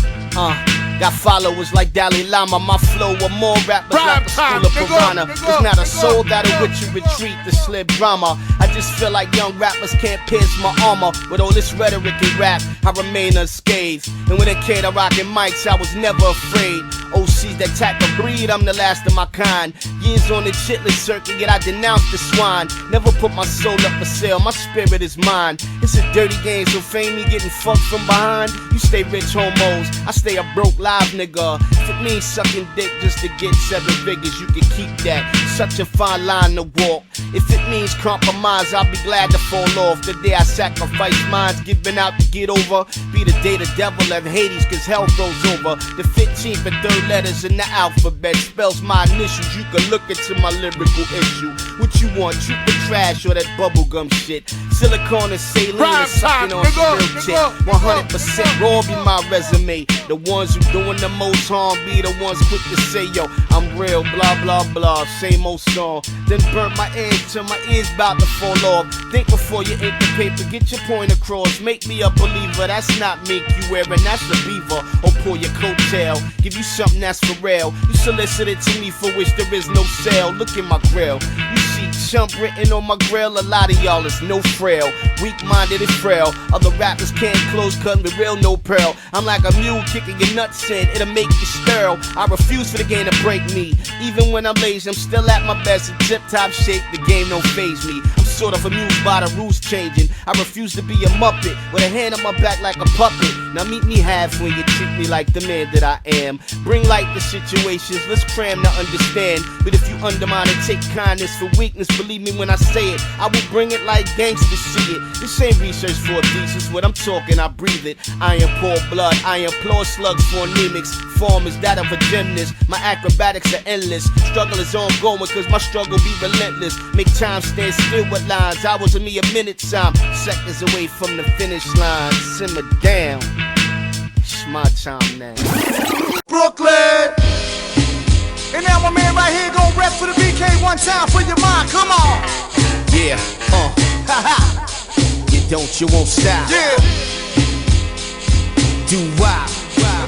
Got followers like Dalai Lama. My flow of more rappers like the school of Piranha. It's not a soul that'll with you retreat the slip drama. I just feel like young rappers can't pierce my armor. With all this rhetoric and rap, I remain unscathed. And when it came to rocking mics, I was never afraid. OC's that type of breed, I'm the last of my kind. Years on the chitless circuit, yet I denounce the swine. Never put my soul up for sale, my spirit is mine. It's a dirty game, so fame me getting fucked from behind. You stay rich homos, I stay a broke live nigga. If it means sucking dick just to get 7 figures, you can keep that. Such a fine line to walk. If it means compromise, I'll be glad to fall off. The day I sacrifice minds, giving out to get over. Be the day the devil left Hades, cause hell froze over. The 15th and 3rd letters in the alphabet spells my initials. You can look into my lyrical issue. What you want, truth or trash, or that bubblegum shit? Silicone and saline and sucking on some real shit. 100% raw be my resume. The ones who doing the most harm be the ones quick to say, yo, I'm real, blah, blah, blah, same old song. Then burn my ears till my ears bout to fall off. Think before you ink the paper, get your point across. Make me a believer, that's not make you wearing, that's a beaver. Or pull your coattail, give you something that's for real. You solicited to me for which there is no sale. Look at my grill, you see chump written on my grill. A lot of y'all is no frail, weak-minded and frail. Other rappers can't close cut with real no pearl. I'm like a mule kicking your nuts in, it'll make you sterile. I refuse for the game to break me. Even when I'm lazy, I'm still at my best. In tip-top shape, the game don't faze me. I'm sort of amused by the rules changing. I refuse to be a muppet with a hand on my back like a puppet. Now meet me halfway, you treat me like the man that I am. Bring light to situations, let's cram to understand. But if you undermine and take kindness for weakness, believe me when I say it, I will bring it like gangsters see it. This ain't research for a thesis, what I'm talking, I breathe it. I am poor blood, I implore slugs for anemics. Form is that of a gymnast, my acrobatics are endless. Struggle is ongoing cause my struggle be relentless. Make time stand still with lines, hours of me a minute time. Seconds away from the finish line, simmer down. It's my time now. Brooklyn! And now my man right here gon' rep for the BK one time for your mind, come on! Yeah, you don't, you won't stop. Yeah! Do why?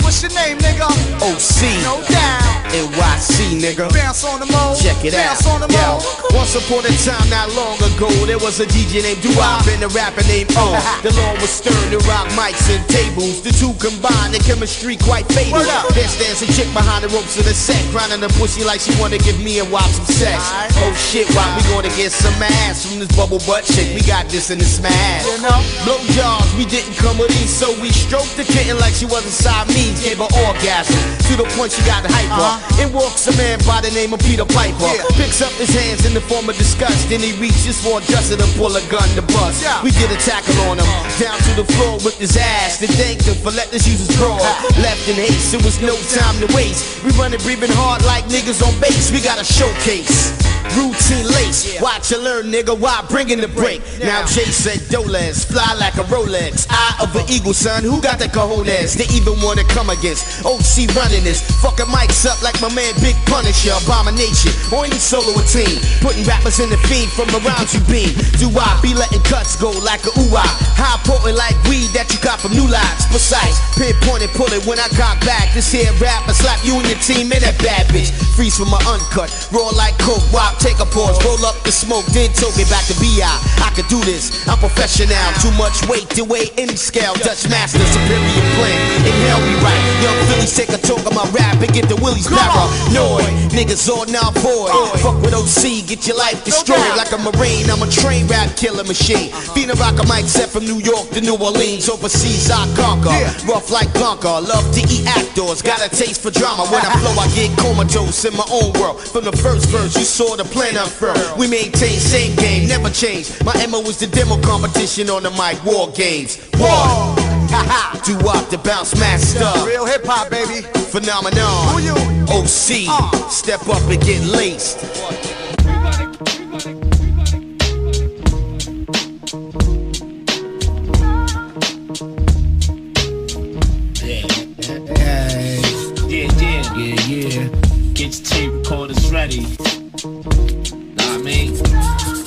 What's your name, nigga? OC. No doubt. NYC, nigga. Bounce on the mode. Check it Bounce out. on the mode. Once upon a time, not long ago, there was a DJ named D.I.T.C and a rapper named O. The law was stern to rock mics and tables. The two combined, the chemistry quite fatal. There stands a chick behind the ropes of the set, grinding the pussy like she wanna give me and Wop some sex. Oh shit, Wop, we gonna get some ass from this bubble butt chick. We got this in the smash. You know? Blow jars, we didn't come with these, so we stroked the kitten like she wasn't Siamese. Gave her orgasm to the point she got hyper. In walks a man by the name of Peter Piper. Picks up his hands in the form of disgust. Then he reaches for just to pull a gun to bust. We did a tackle on him, down to the floor with his ass. Then thanked him for letting us use his broad. Left in haste, it was no time to waste. We running, breathing hard like niggas on base. We got a showcase. Routine lace, watch and learn, nigga, why bringing the break? Now Jay said Doles, fly like a Rolex. Eye of an eagle, son, who got the cojones? They even wanna come against OC running this. Fucking mics up like my man Big Punisher, Abomination, or any solo or team. Putting rappers in the fiend from around you beam. Do I be letting cuts go like a ooh-ah? High potent like weed that you got from New Lives. Precise, pinpoint and pull it when I cock back. This here rapper slap you and your team in that bad bitch. Freeze from my uncut, raw like coke, Wop. Take a pause, roll up the smoke, then toke it back to B.I. I could do this, I'm professional. Too much weight to weigh any scale. Dutch master, superior plan. Inhale me right. Young Phillies take a talk of my rap and get the willies paranoid. Niggas all now void. Fuck with OC, get your life destroyed. Like a Marine, I'm a trained rap killer machine. Being a rock a mic set from New York to New Orleans. Overseas I conquer. Rough like Blanca, love to eat actors. Got a taste for drama. When I flow, I get comatose in my own world. From the first verse, you saw the plan unfurl. We maintain same game, never change. My MO is the demo competition on the mic, war games. War. Do up the bounce master. Real hip hop, baby. Phenomenon. Who you? OC. Step up and get laced. Yeah. Get your tape recorders ready. Know what I mean?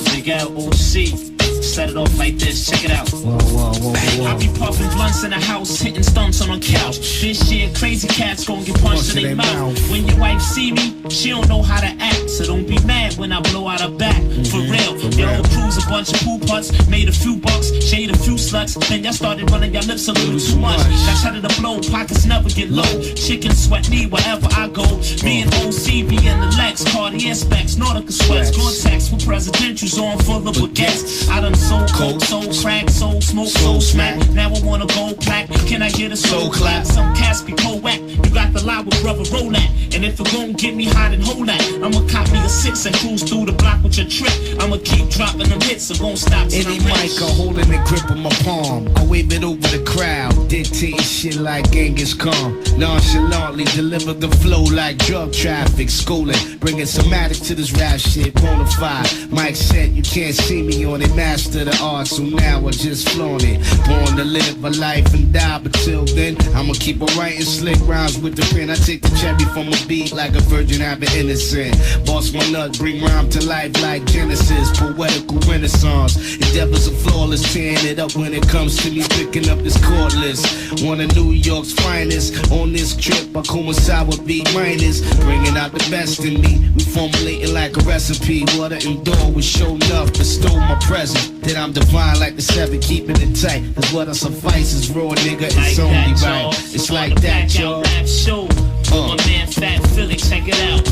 Big LOC. Set it off like this, check it out. I be puffing blunts in the house, hitting stunts on a couch. This year, crazy cats gon' get punched in their mouth. When your wife see me, she don't know how to act. back, so don't be mad when I blow out a back. For real, your whole crew's a bunch of poo putts. Made a few bucks, shade a few sluts. Then y'all started running your lips a little too much. That's how to blow, pockets never get low. Chicken sweat me wherever I go. Me and OC be in the Lex, Cartier specs, Nautica sweats, Gore-Tex with presidentials on full of baguettes. I done sold coke, sold crack, sold smoke, sold smack. Now I want a gold plaque. Can I get a soul clap? Some cats be co-whack. You got the lie with brother roll at. And if it won't get me hot and hold that, I'ma cop me a 6 and cruise through the block with your trip. I'ma keep dropping them hits, so won't stop. Any mic or holding the grip of my palm, I wave it over the crowd, dictating shit like Genghis Khan. Nonchalantly deliver the flow like drug traffic, schooling, bringing somatic to this rap shit, bonafide. Mike said you can't see me on it, master the art, so now I just flaunt it. Born to live a life and die, but till then I'ma keep on writing slick rhymes with the pen. I take the cherry from a beat like a virgin, I've been innocent. Boss my nut, bring rhyme to life like Genesis, poetical renaissance. Endeavors are flawless, tearing it up when it comes to me picking up this cordless. One of New York's finest. On this trip, I coincide with B minus, bringing out the best in me. We formulating like a recipe. Water and door was shown up, bestowed my presence. That I'm divine like the 7, keeping it tight. That's what I suffice is raw, nigga. It's like only that, right. It's like that, y'all. Rap show. My man Fat Philly, check it out.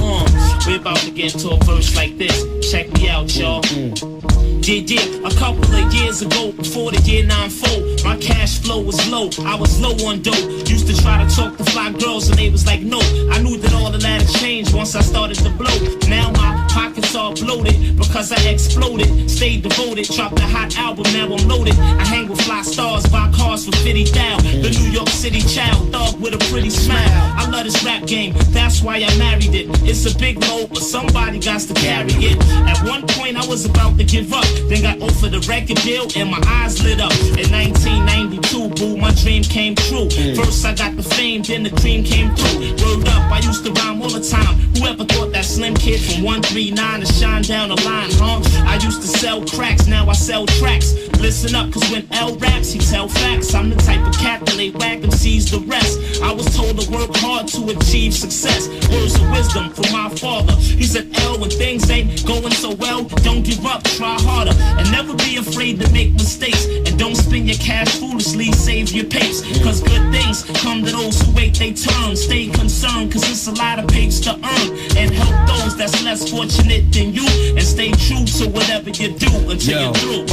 We're about to get into a verse like this. Check me out, y'all. Yeah, a couple of years ago, before the year 9-4, my cash flow was low. I was low on dope. Used to try to talk to fly girls and they was like, no. I knew that all of that had changed once I started to blow. Now my pockets all bloated because I exploded. Stayed devoted, dropped a hot album, now I'm loaded. I hang with fly stars, buy cars for 50,000. The New York City child, thug with a pretty smile. I love this rap game, that's why I married it. It's a big load, but somebody got to carry it. At one point I was about to give up, then got offered a record deal and my eyes lit up. In 1992, boo, my dream came true. First I got the fame, then the cream came through. Word up, I used to rhyme all the time. Whoever thought that slim kid from 139 to shine down the line, huh? I used to sell cracks, now I sell tracks. Listen up, cause when L raps, he tell facts. I'm the type of cat that they whack and sees the rest. I was told to work hard to achieve success. Words of wisdom from my father. He said, L, when things ain't going so well, don't give up, try harder. And never be afraid to make mistakes. And don't spend your cash foolishly, save your papes. Cause good things come to those who wait they turn. Stay concerned, cause it's a lot of papes to earn. And help those that's less fortunate than you. And stay true to whatever you do until you're through.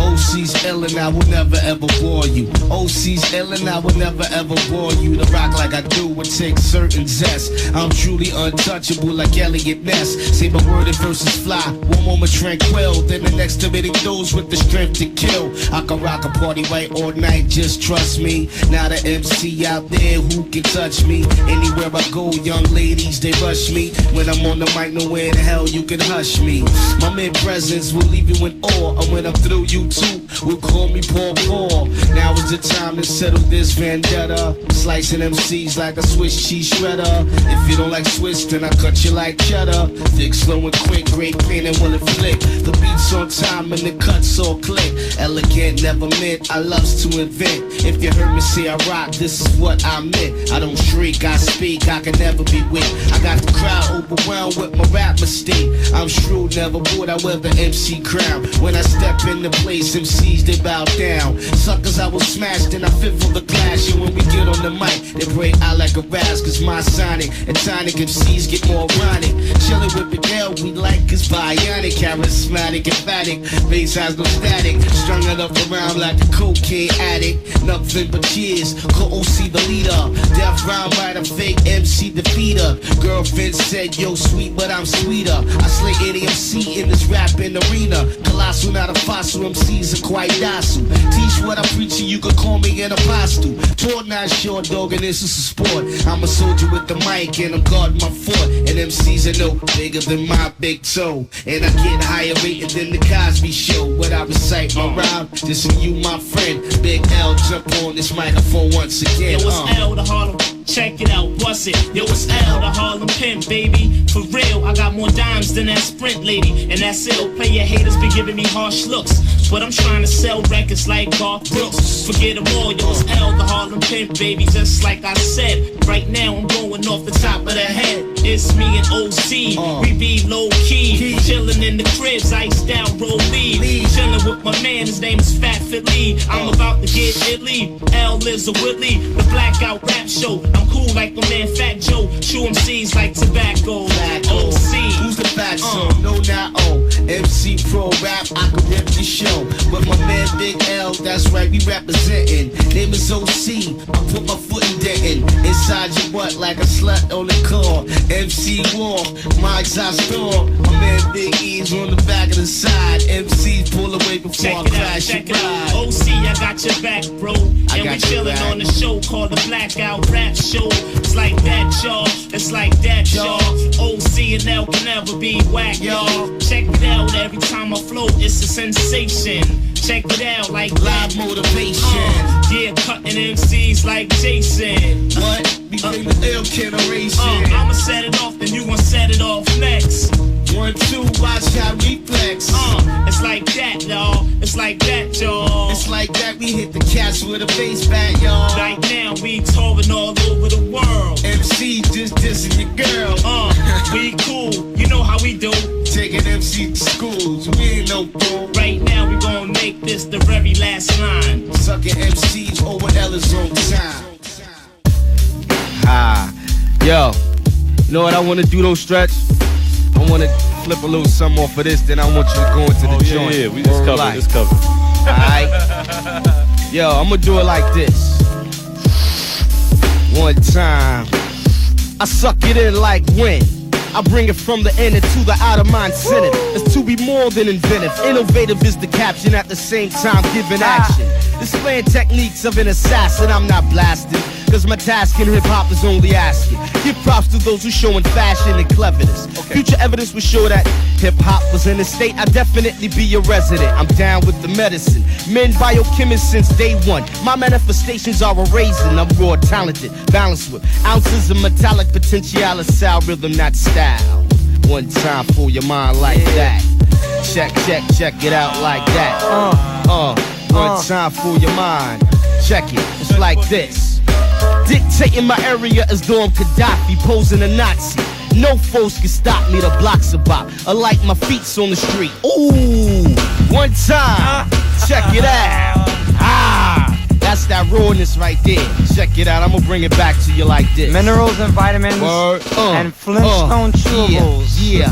OC's ill and I will never ever bore you. OC's ill and I will never ever bore you. To rock like I do would take certain zest. I'm truly untouchable like Elliot Ness. Say my word and verses fly. One moment tranquil, then the next committing those with the strength to kill. I can rock a party right all night, just trust me. Not an MC out there who can touch me. Anywhere I go, young ladies, they rush me. When I'm on the mic, nowhere in hell you can hush me. My mid presence will leave you in awe. And when I'm through, you too will call me Paul Paul. Now is the time to settle this vendetta. Slicing MCs like a Swiss cheese shredder. If you don't like Swiss, then I cut you like cheddar. Thick, slow and quick, great pain and will it flick. The beats on time and the cuts all click. Elegant, never meant, I loves to invent. If you heard me say I rock, this is what I meant. I don't shriek, I speak, I can never be weak. I got the crowd overwhelmed with my rap mystique. I'm shrewd, never bored, I wear the MC crown. When I step in the place, MCs they bow down. Suckers I will smash, then I fit for the clash. And when we get on the mic, they break out like a razz. Cause my sonic and tonic MCs get more ironic. Chillin' with the L, we like is bionic. Charismatic, emphatic, bass has no static. Strung it up around like a cocaine addict. Nothing but cheers, call OC the leader. Death round by the fake MC defeater. Girlfriend said, yo sweet, but I'm sweeter. I slay any MC in this rapping arena. Colossal, not a fossil, MCs are quite docile. Teach what I preach and you can call me an apostle. Tall, not short, dog, and this is a sport. I'm a soldier with the mic and I'm guarding my fort. And MCs are no bigger than my big toe. And I get higher rated than the Cosby Show. When I recite my rhyme, just for you, my friend. Big L, jump on this microphone once again. Yo, it's L to Harlem. Check it out, bust it. Yo, it's L, the Harlem Pimp, baby. For real, I got more dimes than that Sprint lady. And that's ill. Player haters been giving me harsh looks. but I'm trying to sell records like Garth Brooks. Forget them all, yo, it's L, the Harlem Pimp, baby, just like I said. Right now I'm going off the top of the head. It's me and OC, we be low key, chillin' in the cribs, iced out, roll lead. Chillin' with my man, his name is Fat Fit Lee. I'm about to get Italy, L Liz or Whitley, the Blackout Rap Show. I'm cool like my man Fat Joe, chew MCs like tobacco. OC, who's the fat son? No, not O. MC Pro Rap, I can rip the show. But my man Big L, that's right, we representin'. Name is OC, I put my foot in dentin'. Inside your butt like a slut on the car. MC War, my exhaust door. My man Big E's on the back of the side. MCs pull away before I crash your ride. OC, I got your back, bro. And we chillin' on the show called the Blackout Rap Show. It's like that, y'all. It's like that, y'all. OC and L can never be whack, y'all. Check it out, every time I flow, it's a sensation. Check it out, like live motivation. Yeah, cutting MCs like Jason. What? We bring the L generation. I'ma set it off, then you gon' set it off next. 1, 2, watch how we flex. It's like that, y'all. It's like that, y'all. It's like that, we hit the cats with a bass bat, y'all. Right now, we touring all over the world. MC just dissing your girl. We cool, you know how we do. Taking MC to schools, we ain't no fool. Right now, we gon' make this the very last line. Sucking MCs over Ella's own time. Yo, you know what I wanna do though, Stretch? I wanna flip a little something off of this, then I want you to go into the joint. Yeah, we just covered this cover. Alright? Yo, I'm gonna do it like this. One time, I suck it in like wind. I bring it from the inner to the outer mind center. It's to be more than inventive. Innovative is the caption, at the same time giving action. Displaying techniques of an assassin, I'm not blasting. Cause my task in hip-hop is only asking. Give props to those who showing fashion and cleverness. Future evidence will show that hip-hop was in a state. I'd definitely be a resident. I'm down with the medicine. Men biochemists since day one. My manifestations are a raisin. I'm raw, talented, balanced with ounces of metallic potential, sound rhythm, not style. One time for your mind like that. Check it out like that. One time for your mind. Check it, it's like this. Dictating my area as though I'm Gaddafi, posing a Nazi. No foes can stop me, the block's about. I like my feet's on the street. Ooh, one time, check it out. That's that rawness right there. Check it out, I'm gonna bring it back to you like this. Minerals and vitamins and Flintstone chewables. Yeah.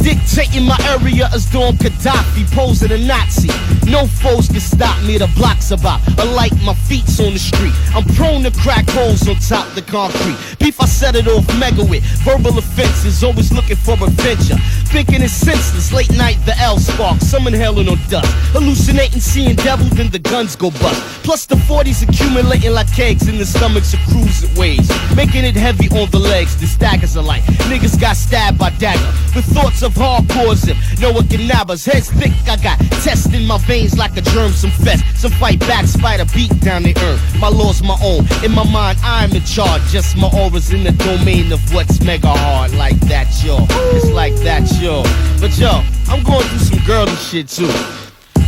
Dictating my area as though I'm Gaddafi, posing a Nazi. No foes can stop me, the block's about. I like my feet's on the street. I'm prone to crack holes on top the concrete. Beef, I set it off mega with verbal offenses, always looking for adventure. Thinking it's senseless, late night the L spark, some inhaling on dust. Hallucinating, seeing devil, then the guns go bust. Plus the 40s accumulating like kegs in the stomachs of cruising waves. Making it heavy on the legs, the staggers alike. Niggas got stabbed by dagger, with thoughts of hardcoreism. Noah Ganaba's heads thick, I got test in my veins like a germ, some fest. Some fight back, spider beat down they earn. My law's my own, in my mind I'm in charge. Just my aura's in the domain of what's mega hard. Like that, yo, it's like that, yo. But yo, I'm going through some girly shit too.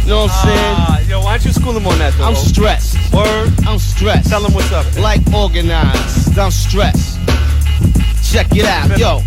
You know what I'm saying? Yo, why don't you school him on that though? I'm stressed. Word? I'm stressed. Tell him what's up. Like organized, I'm stressed. Check it out, yo.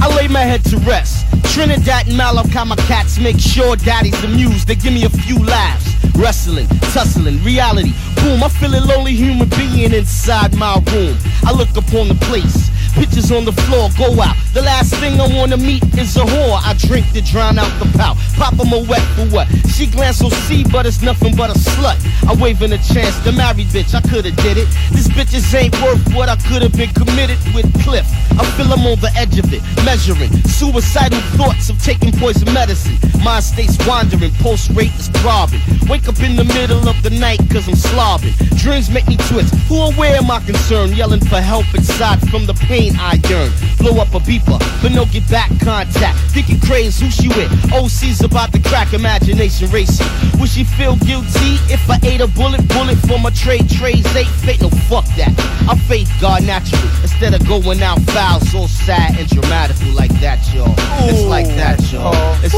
I lay my head to rest. Trinidad and Malachi, my cats make sure daddy's amused. They give me a few laughs. Wrestling, tussling, reality. Boom, I feel a lonely human being inside my room. I look upon the place. Pictures on the floor, go out. The last thing I wanna meet is a whore. I drink to drown out the pout. Pop 'em a wet for what? She glance so see, but it's nothing but a slut. I waving a chance to marry bitch, I coulda did it. This bitches ain't worth what I could've been committed with Cliff. I feel I'm on the edge of it, measuring suicidal thoughts of taking poison medicine. Mind state's wandering, pulse rate is throbbing. Wake up in the middle of the night cause I'm slobbing. Dreams make me twist, who aware am I concerned? Yelling for help inside from the pain I yearn. Blow up a beeper, but no get back contact. Thinking crazy, who she with? OC's about to crack, imagination racing. Would she feel guilty if I ate a bullet for my trades ain't fake? No, fuck that. I faith God natural instead of going out foul, so sad and dramatical like that, y'all. It's like that, y'all. It's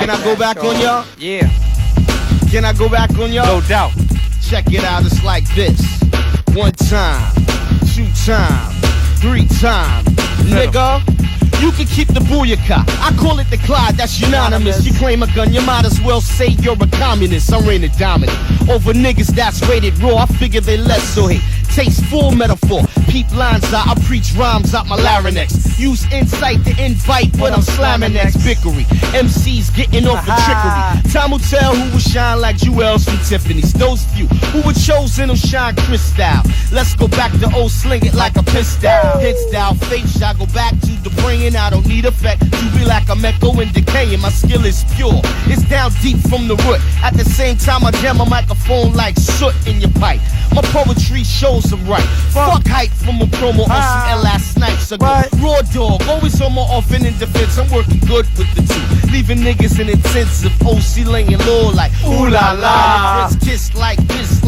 Can I go back on y'all? Yeah. Can I go back on y'all? No doubt. Check it out, it's like this. 1 time, 2 time, 3 time. Nigga, you can keep the booyaka. I call it the Clyde, that's unanimous. You claim a gun, you might as well say you're a communist. I'm reigning dominant over niggas that's rated raw. I figure they less so hate. Tasteful metaphor, peep lines out, I preach rhymes out my larynx. Use insight to invite what I'm slamming next. Bickery, MCs getting off the trickery. Time will tell who will shine like Jewels from Tiffany's. Those few who were chosen will shine crystal. Let's go back to old sling it like a pistol. Hit style, face shot, go back to the brain. I don't need effect to be like I'm echoing, decaying. My skill is pure, it's down deep from the root. At the same time I jam a microphone like soot in your pipe. My poetry shows them right. Fuck hype from a promo on some last nights ago. Raw dog, always on my offense in defense. I'm working good with the two, leaving niggas in intensive. OC laying low like ooh la la. Kiss like this.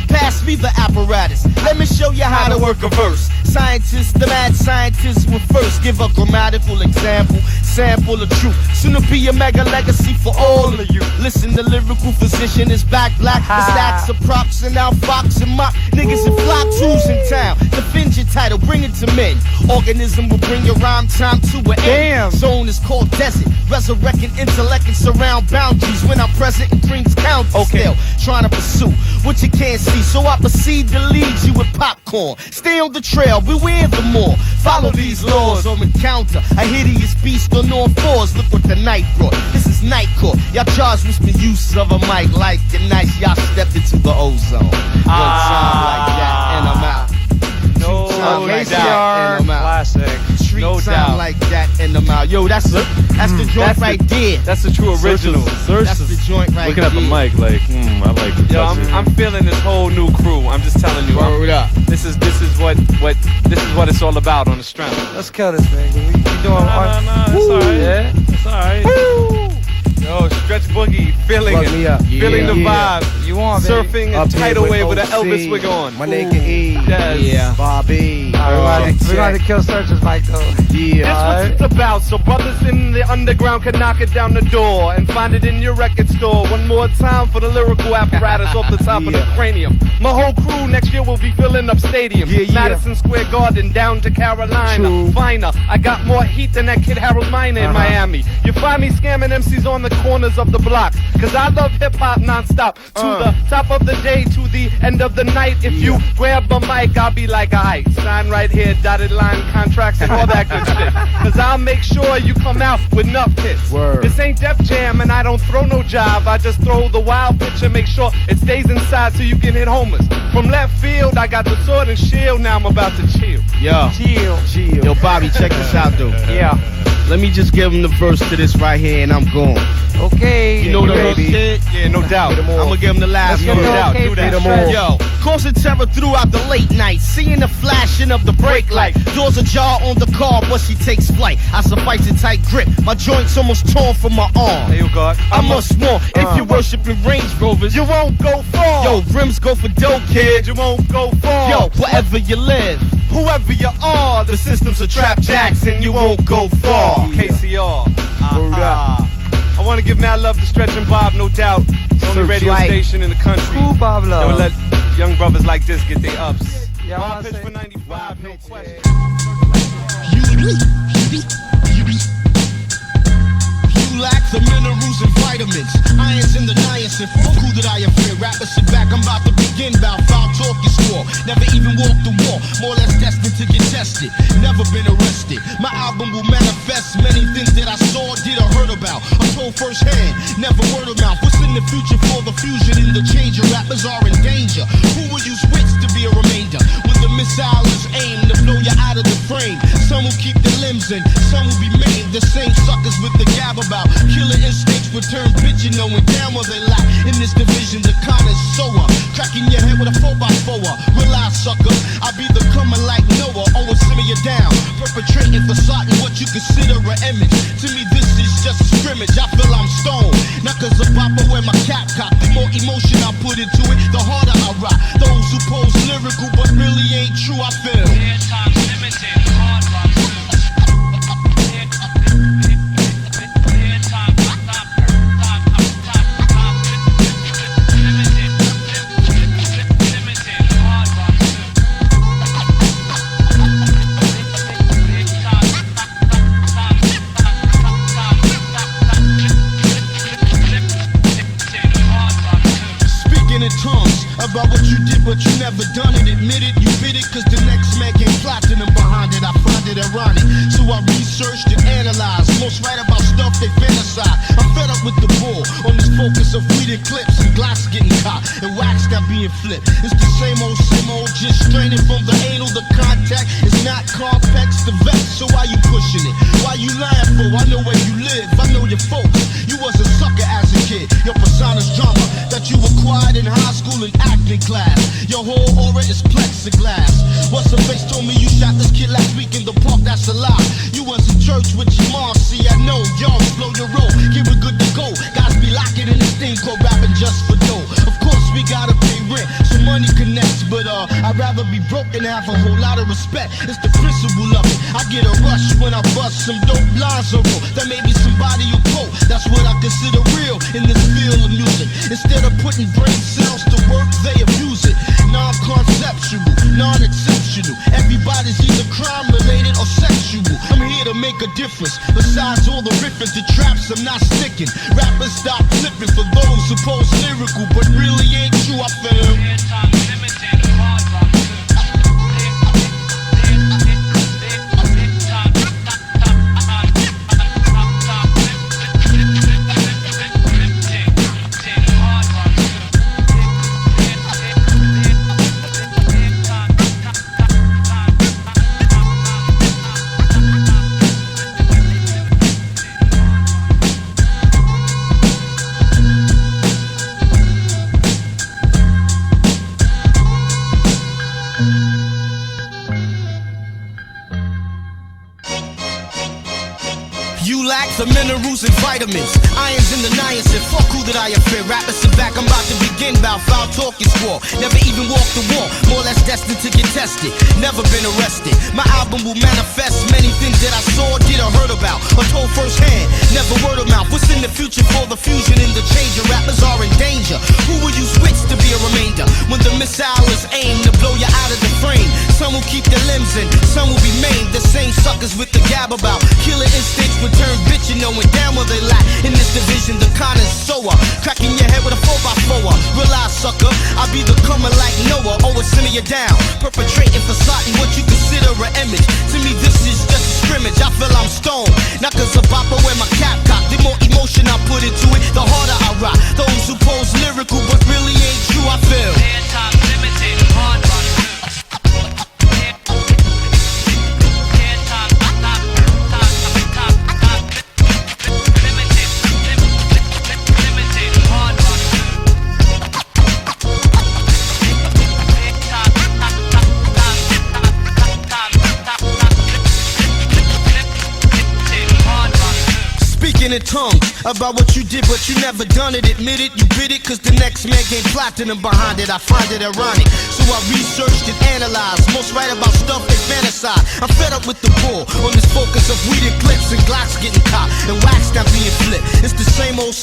Pass me the apparatus. Let me show you how to work a verse. Scientists, the mad scientists will first give a grammatical example, sample of truth. Soon to be a mega legacy for all of you. Listen, the lyrical physician is back black. The stacks of props and out fox and mop. Niggas and fly twos in town. Defend your title, bring it to men. Organism will bring your rhyme time to an end. Zone is called desert. Resurrecting intellect and surround boundaries when I'm present in Queens County. Still trying to pursue what you can't see. So I proceed to lead you with popcorn. Stay on the trail, beware the more. Follow these laws or encounter a hideous beast on all fours. Look what the night brought. This is night court. Y'all charged with the use of a mic like it nice. Y'all stepped into the ozone. 1 time like that and I'm out. No doubt. Classic. No doubt. Like that and I'm out. Yo, that's the joint right there. That's the true original. That's the joint right Looking at the mic like, I like the Yo, I'm feeling this whole new crew. I'm just telling you. Word up. This is what it's all about on the strength. Let's kill this, man. We doing it's alright. Yeah, it's alright. Yo, Stretch Boogie, feeling it, feeling the vibe. You on, surfing a tidal wave with an Elvis wig on. My nigga E, yes. Bobby. We're going to kill Serch's mic though. That's what it's about. So brothers in the underground can knock it down the door and find it in your record store. One more time for the lyrical apparatus off the top of the cranium. My whole crew next year will be filling up stadiums. Madison Square Garden down to Carolina. Finer, I got more heat than that kid Harold Miner in Miami. You find me scamming MCs on the corners of the block, cause I love hip-hop non-stop. To the top of the day, to the end of the night. If you grab a mic, I'll be like, alright, sign right here, dotted line contracts and all that good shit. Cause I'll make sure you come out with enough hits. This ain't Def Jam and I don't throw no job. I just throw the wild pitch and make sure it stays inside so you can hit homers. From left field, I got the sword and shield, now I'm about to chill. Yo, Bobby, check this out, though. Let me just give him the verse to this right here and I'm gone. Okay. You know the verse shit? Yeah, no doubt. I'm gonna give him the last one. No doubt. Do that. Yo, causing terror throughout the late night. Seeing the flashing of the brake light. Doors ajar on the car, but she takes flight. I suffice a tight grip. My joints almost torn from my arm. Hey, God. I must warn, if you're worshiping Range Rovers, you won't go far. Yo, rims go for dope, kid. You won't go far. Yo, wherever you live, whoever you are, the system's a trap jacks and you won't go far. KCR. I want to give mad love to Stretch and Bob, no doubt. It's the only radio station in the country. Who Bob love? Don't let young brothers like this get their ups. Yeah, Bob pitch for 95, no question. You lack the minerals and vitamins, irons in the niacin. Fuck who did I fear? Rappers sit back, I'm about to begin. Bout foul talk is war. Never even walked the wall, more or less destined to get tested. Never been arrested. My album will manifest many things that I saw, did or heard about. I'm told firsthand, never word of mouth. What's in the future for the fusion and the change? Rappers are in danger. Who will use wits to be a remainder? With the missile is aimed to blow you out of the frame. Some will keep the limbs in, some will be maimed. The same suckers with the gab about killer instincts return bitchin', knowing damn well they lack in this division. The connoisseur, cracking your head with a 4x4. Realize, sucker, I be the coming like Noah, always simmer you down, perpetrating facade in what you consider an image. To me, this is just a scrimmage. I feel I'm stoned, not cause of Papa wear my cap cock. The more emotion I put into it, the harder I rock. Those who pose lyrical but really ain't true, I feel. Time's limited, hard rock. never done it, admit it, you bid it, cause the next man came platinum behind it. I find it ironic, so I researched and analyzed. Most write about stuff they fantasize. I'm fed up with the bull on this focus of weed and clips and glass getting caught and wax not being flipped. It's the same old, just straining from the anal. The contact is not complex, the vex. So why you pushing it? Why you lying for? I know where you live, I know your folks. You was a sucker as a kid. Your persona's drama that you acquired in high school and acting class. Your whole aura is plexiglass. What's the face told me you shot this kid last week in the park? That's a lie. You was in church with your mom. See, I know y'all slow your roll. Give it good to go. Guys be locking in this thing called rapping just for dough. Of course we gotta pay rent, so money connects. But I'd rather be broke and have a whole lot of respect. It's the principle of it. I get a rush when I bust some dope lines or roll. That may be somebody you quote. That's what I consider real in this field of music. Instead of putting brain cells to work, they abuse it. Non-conceptual, non-exceptional. Everybody's either crime related or sexual. I'm here to make a difference. Besides all the riffing to traps, I'm not sticking. Rappers stop flipping for those who pose lyrical, but really ain't true. I feel. The minerals and vitamins, irons in the niacin. Fuck who that I offend. Rappers sit back, I'm about to begin. Bout foul talk is war. Never even walked the wall. More or less destined to get tested. Never been arrested. My album will manifest many things that I saw, did or heard about, or told firsthand. Never word of mouth. What's in the future for the fusion and the change? Your rappers are in danger. Who will you switch to be a remainder? When the missile is aimed to blow you out of the frame. Some will keep their limbs in, some will be maimed. The same suckers with the gab about killer instincts would turn bitch and knowing damn well they lack. In this division, the con is sower. Cracking your head with a 4x4. Realize, sucker, I be the comer like Noah. Always simmer you down. Perpetrating facade what you consider an image. To me, this is just a scrimmage. I feel I'm stoned. Not cause a bopper wear my cap cock. The more emotion I put into it, the harder I rock. Those who pose lyrical but really ain't true, I feel. Time limited, hard rock. In tongues about what you did, but you never done it. Admit it, you bid it, cause the next man came platinum behind it. I find it ironic, so I researched and analyzed. Most write about stuff they fantasize. I'm fed up with the bull on this focus of weed and clips and glocks getting caught and wax not being flipped. It's the same old,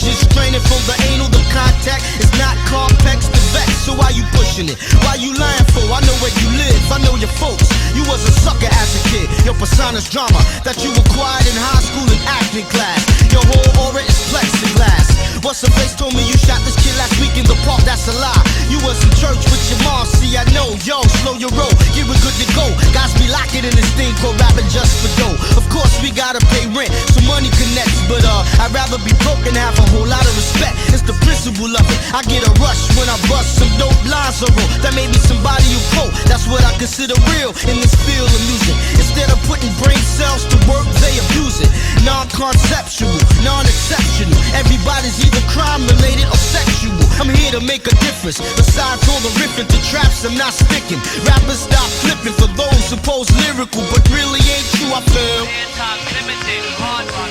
just straining from the anal. The contact is not complex, the vex. So why you pushing it? Why you lying for? I know where you live, I know your folks. You was a sucker as a kid. Your persona's drama that you acquired in high school and acting class. Your whole aura is plexiglass. What's the face told me you shot this kid last week in the park? That's a lie. You was in church with your mom. See, I know, yo, slow your roll. Get it good to go. Guys be locking in this thing called rapping just for dough. Of course we gotta pay rent, so money connects. But I'd rather be broke and have a whole lot of respect. It's the principle of it. I get a rush when I bust some dope lines or roll. That may be somebody you quote. That's what I consider real in this field of music. Instead of putting brain cells to work, they abuse it. Non-conceptual, non-exceptional. Everybody's either crime related or sexual. I'm here to make a difference. Besides all the riffing to traps, I'm not sticking. Rappers stop flipping for those who pose lyrical, but really ain't true, I feel. Time limited, hard rock.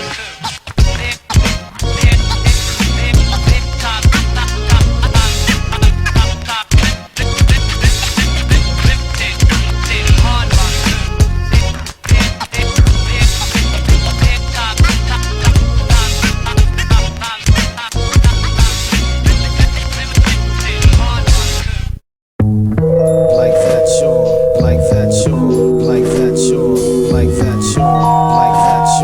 Like that,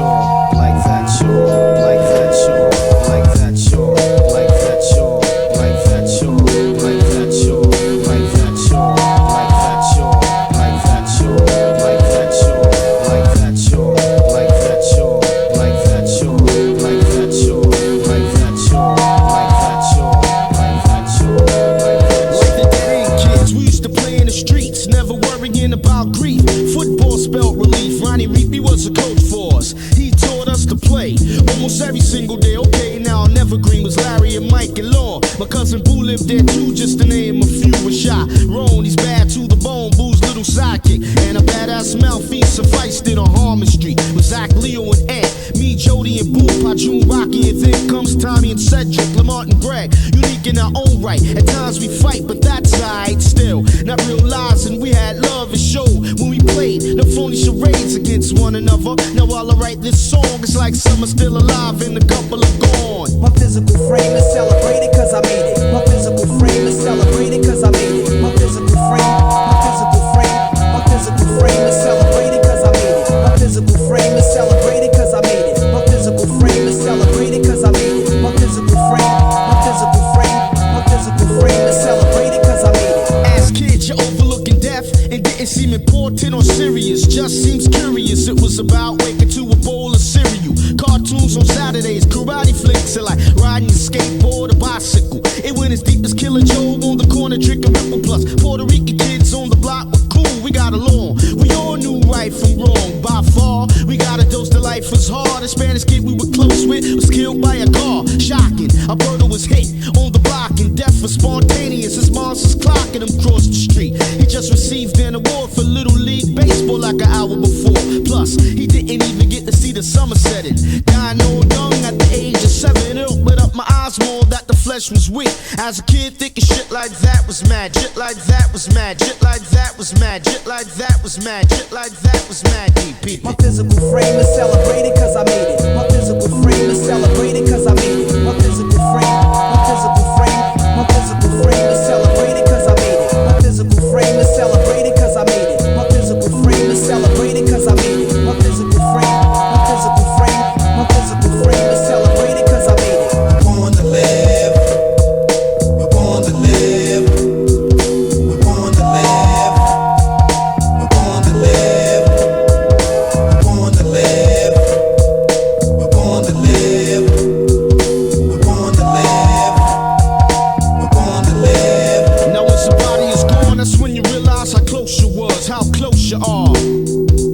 play almost every single day. Okay, now on Evergreen was Larry and Mike and Law. My cousin Boo lived there too, just to name a few. Was shot. Ron, he's bad to the bone. Boo's little sidekick and a badass mouthpiece sufficed it on Harmon Street with Zach, Leo, and Ed. Me, Jody, and Boo, Pajun, Rocky, and then comes Tommy and Cedric, Lamont and Greg. Unique in our own right. At times we fight, but that's alright still. Not realizing we had love and show when we played the phony charades against one another. Now while I write this song, it's like some are still alive and a couple are gone. My physical frame is celebrated cause I made it. My physical frame is celebrated cause I made it. My physical frame, my physical frame, my physical frame is celebrated cause I made it. My physical frame is celebrated cause I made it. My physical frame is celebrated cause I made it. My physical frame, my physical frame, my physical frame is celebrated cause I made it. As kids, you're overlooking death and didn't seem important or serious. Just seems curious. It was about waking to a bowl of cereal. Cartoons on Saturdays, karate flicks, and like riding a skateboard or bicycle. It went as deep as Killer Joe on the corner drinking Ripple Plus. Puerto Rican kids on the block were cool, we got along. We all knew right from wrong. By far, we got a dose that life was hard. A Spanish kid we were close with was killed by a car. Shocking, a brother was hit on the block and death was spontaneous. His mom's was clocking him across the street. He just received an award for Little League Baseball like an hour before. Plus, he didn't even get to see the summer setting. Dying old young at the age of 7. It opened up my eyes more that the flesh was weak. As a kid thinking shit like that was mad. Shit like that was mad. Shit like that was mad. Shit like that was mad. Shit like that was mad. Deep. My physical frame is celebrated cause I made it. My physical frame is celebrated cause I made it. My physical frame, my physical frame, my physical frame is celebrated cause I made it. My physical frame is celebrated cause I made it. My physical frame is celebrated cause I made it. My physical frame, my physical frame, my physical frame is celebrated cause I made it. We're born to live. We're born to live. We're born to live. We're born to live. We're born to live. We're born to live. We're born to live. We're born to live. Now when somebody is gone, that's when you realize how close you was, how close you are.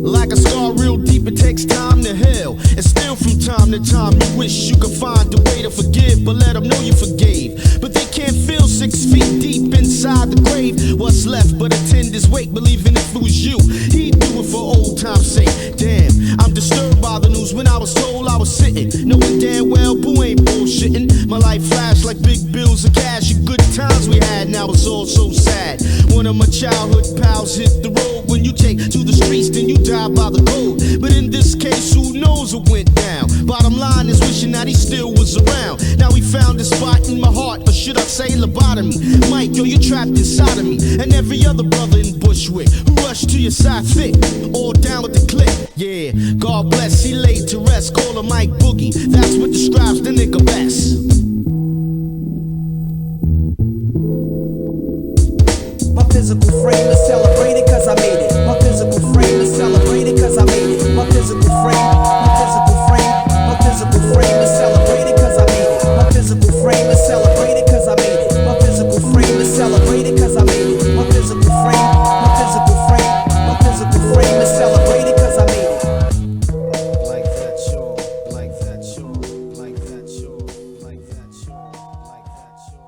Like a scar real deep, it takes time to heal. And still from time to time you wish you could find a way to forgive, but let them know you forgave. But they can't feel 6 feet deep inside the grave. What's left but a tender's wake, believing if it was you, he'd do it for old time's sake. Damn, I'm disturbed by the news. When I was told I was sitting, knowing damn well Boo ain't bullshitting. My life flashed like big bills of cash and good times we had, now it's all so sad. One of my childhood pals hit the road. When you take to the streets, then you die by the code. But in this case, who knows what went down? Bottom line is wishing that he still was around. Now he found a spot in my heart, or should I say lobotomy? Mike, yo, you're trapped inside of me. And every other brother in Bushwick who rushed to your side thick, all down with the click. Yeah, God bless, he laid to rest. Call him Mike Boogie, that's what describes the nigga best. My physical frame is celebrated cause I made it. My physical frame is celebrated cause I made it. My physical frame, my physical frame, my physical frame is celebrated cause I made it. My physical frame is celebrated cause I made it. My physical frame is celebrated cause I made it. My physical frame, my physical frame, my physical frame is celebrated cause I made it. Like that, sure. Like that, sure. Like that, sure. Like that, sure. Like that, sure.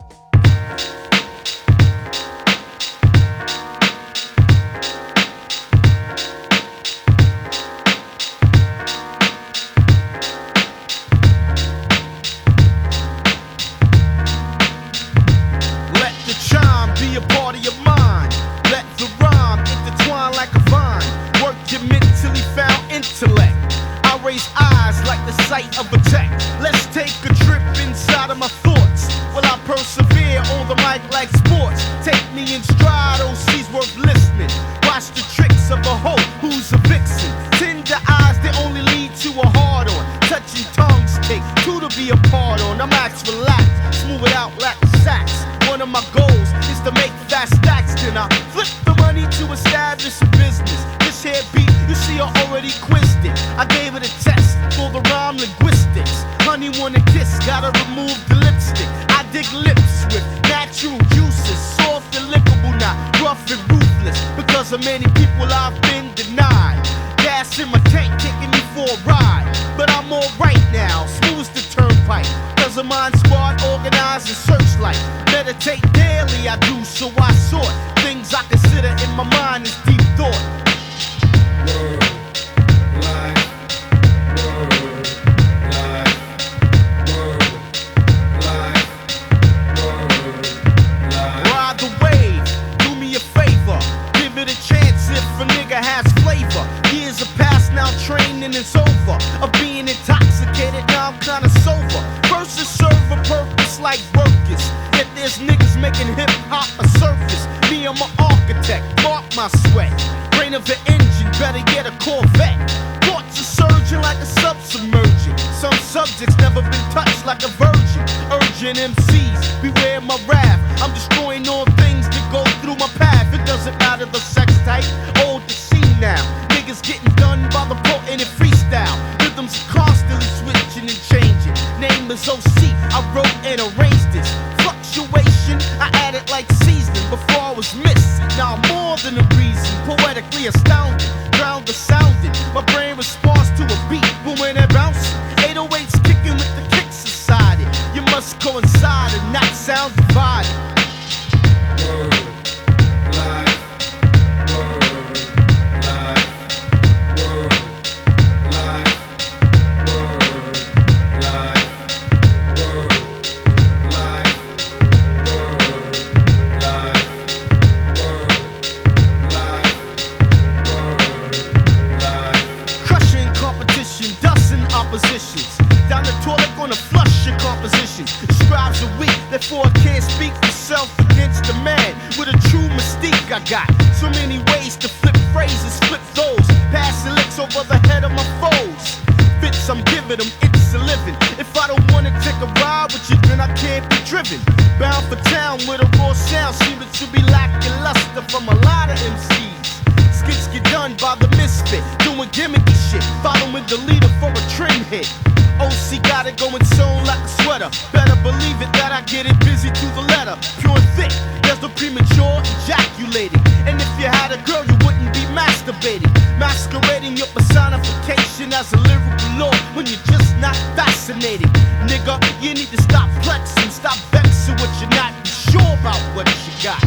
Gas in my tank, taking me for a ride. But I'm alright, life. Meditate daily, I do, so I sort things I consider in my mind as deep thought. Ride the wave, do me a favor, give it a chance if a nigga has flavor. Years have passed, now training is over. Of being intoxicated, now I'm kinda sober. Verses serve a purpose like workers, yet there's niggas making hip hop a surface. Me, I'm an architect, mark my sweat. Brain of an engine, better get a Corvette. Thoughts are surging like a submerging. Some subjects never been touched like a virgin. Urging MCs, beware my wrath. I'm destroying all things that go through my path. It doesn't matter the sex type, old to see now. Niggas getting done by the potent and freestyle. Rhythms are constantly switching and changing. Name is OC, I wrote and arranged this. Fluctuation, I added like seasoning. Before I was missing, now I'm more than a reason. Poetically astounding, drown the sounding. My brain responds to a beat, but when it bounces, 808's kicking with the kick society. You must coincide and not sound divided. Oppositions. Down the toilet gonna flush your composition. Scribes are weak, therefore I can't speak for self against the man. With a true mystique I got so many ways to flip phrases, flip those. Passing licks over the head of my foes. Fits I'm giving them, it's a living. If I don't wanna take a ride with you, then I can't be driven. Bound for town with a raw sound, seeming to be lacking luster from a lot of MCs. Skits get done by the misfit, doing gimmicky shit, following the leader for a trend hit. OC got it going sewn like a sweater. Better believe it that I get it busy to the letter. Pure and thick, there's no premature ejaculating. And if you had a girl, you wouldn't be masturbating. Masquerading your personification as a lyrical lord when you're just not fascinating. Nigga, you need to stop flexing, stop vexing what you're not sure about what you got.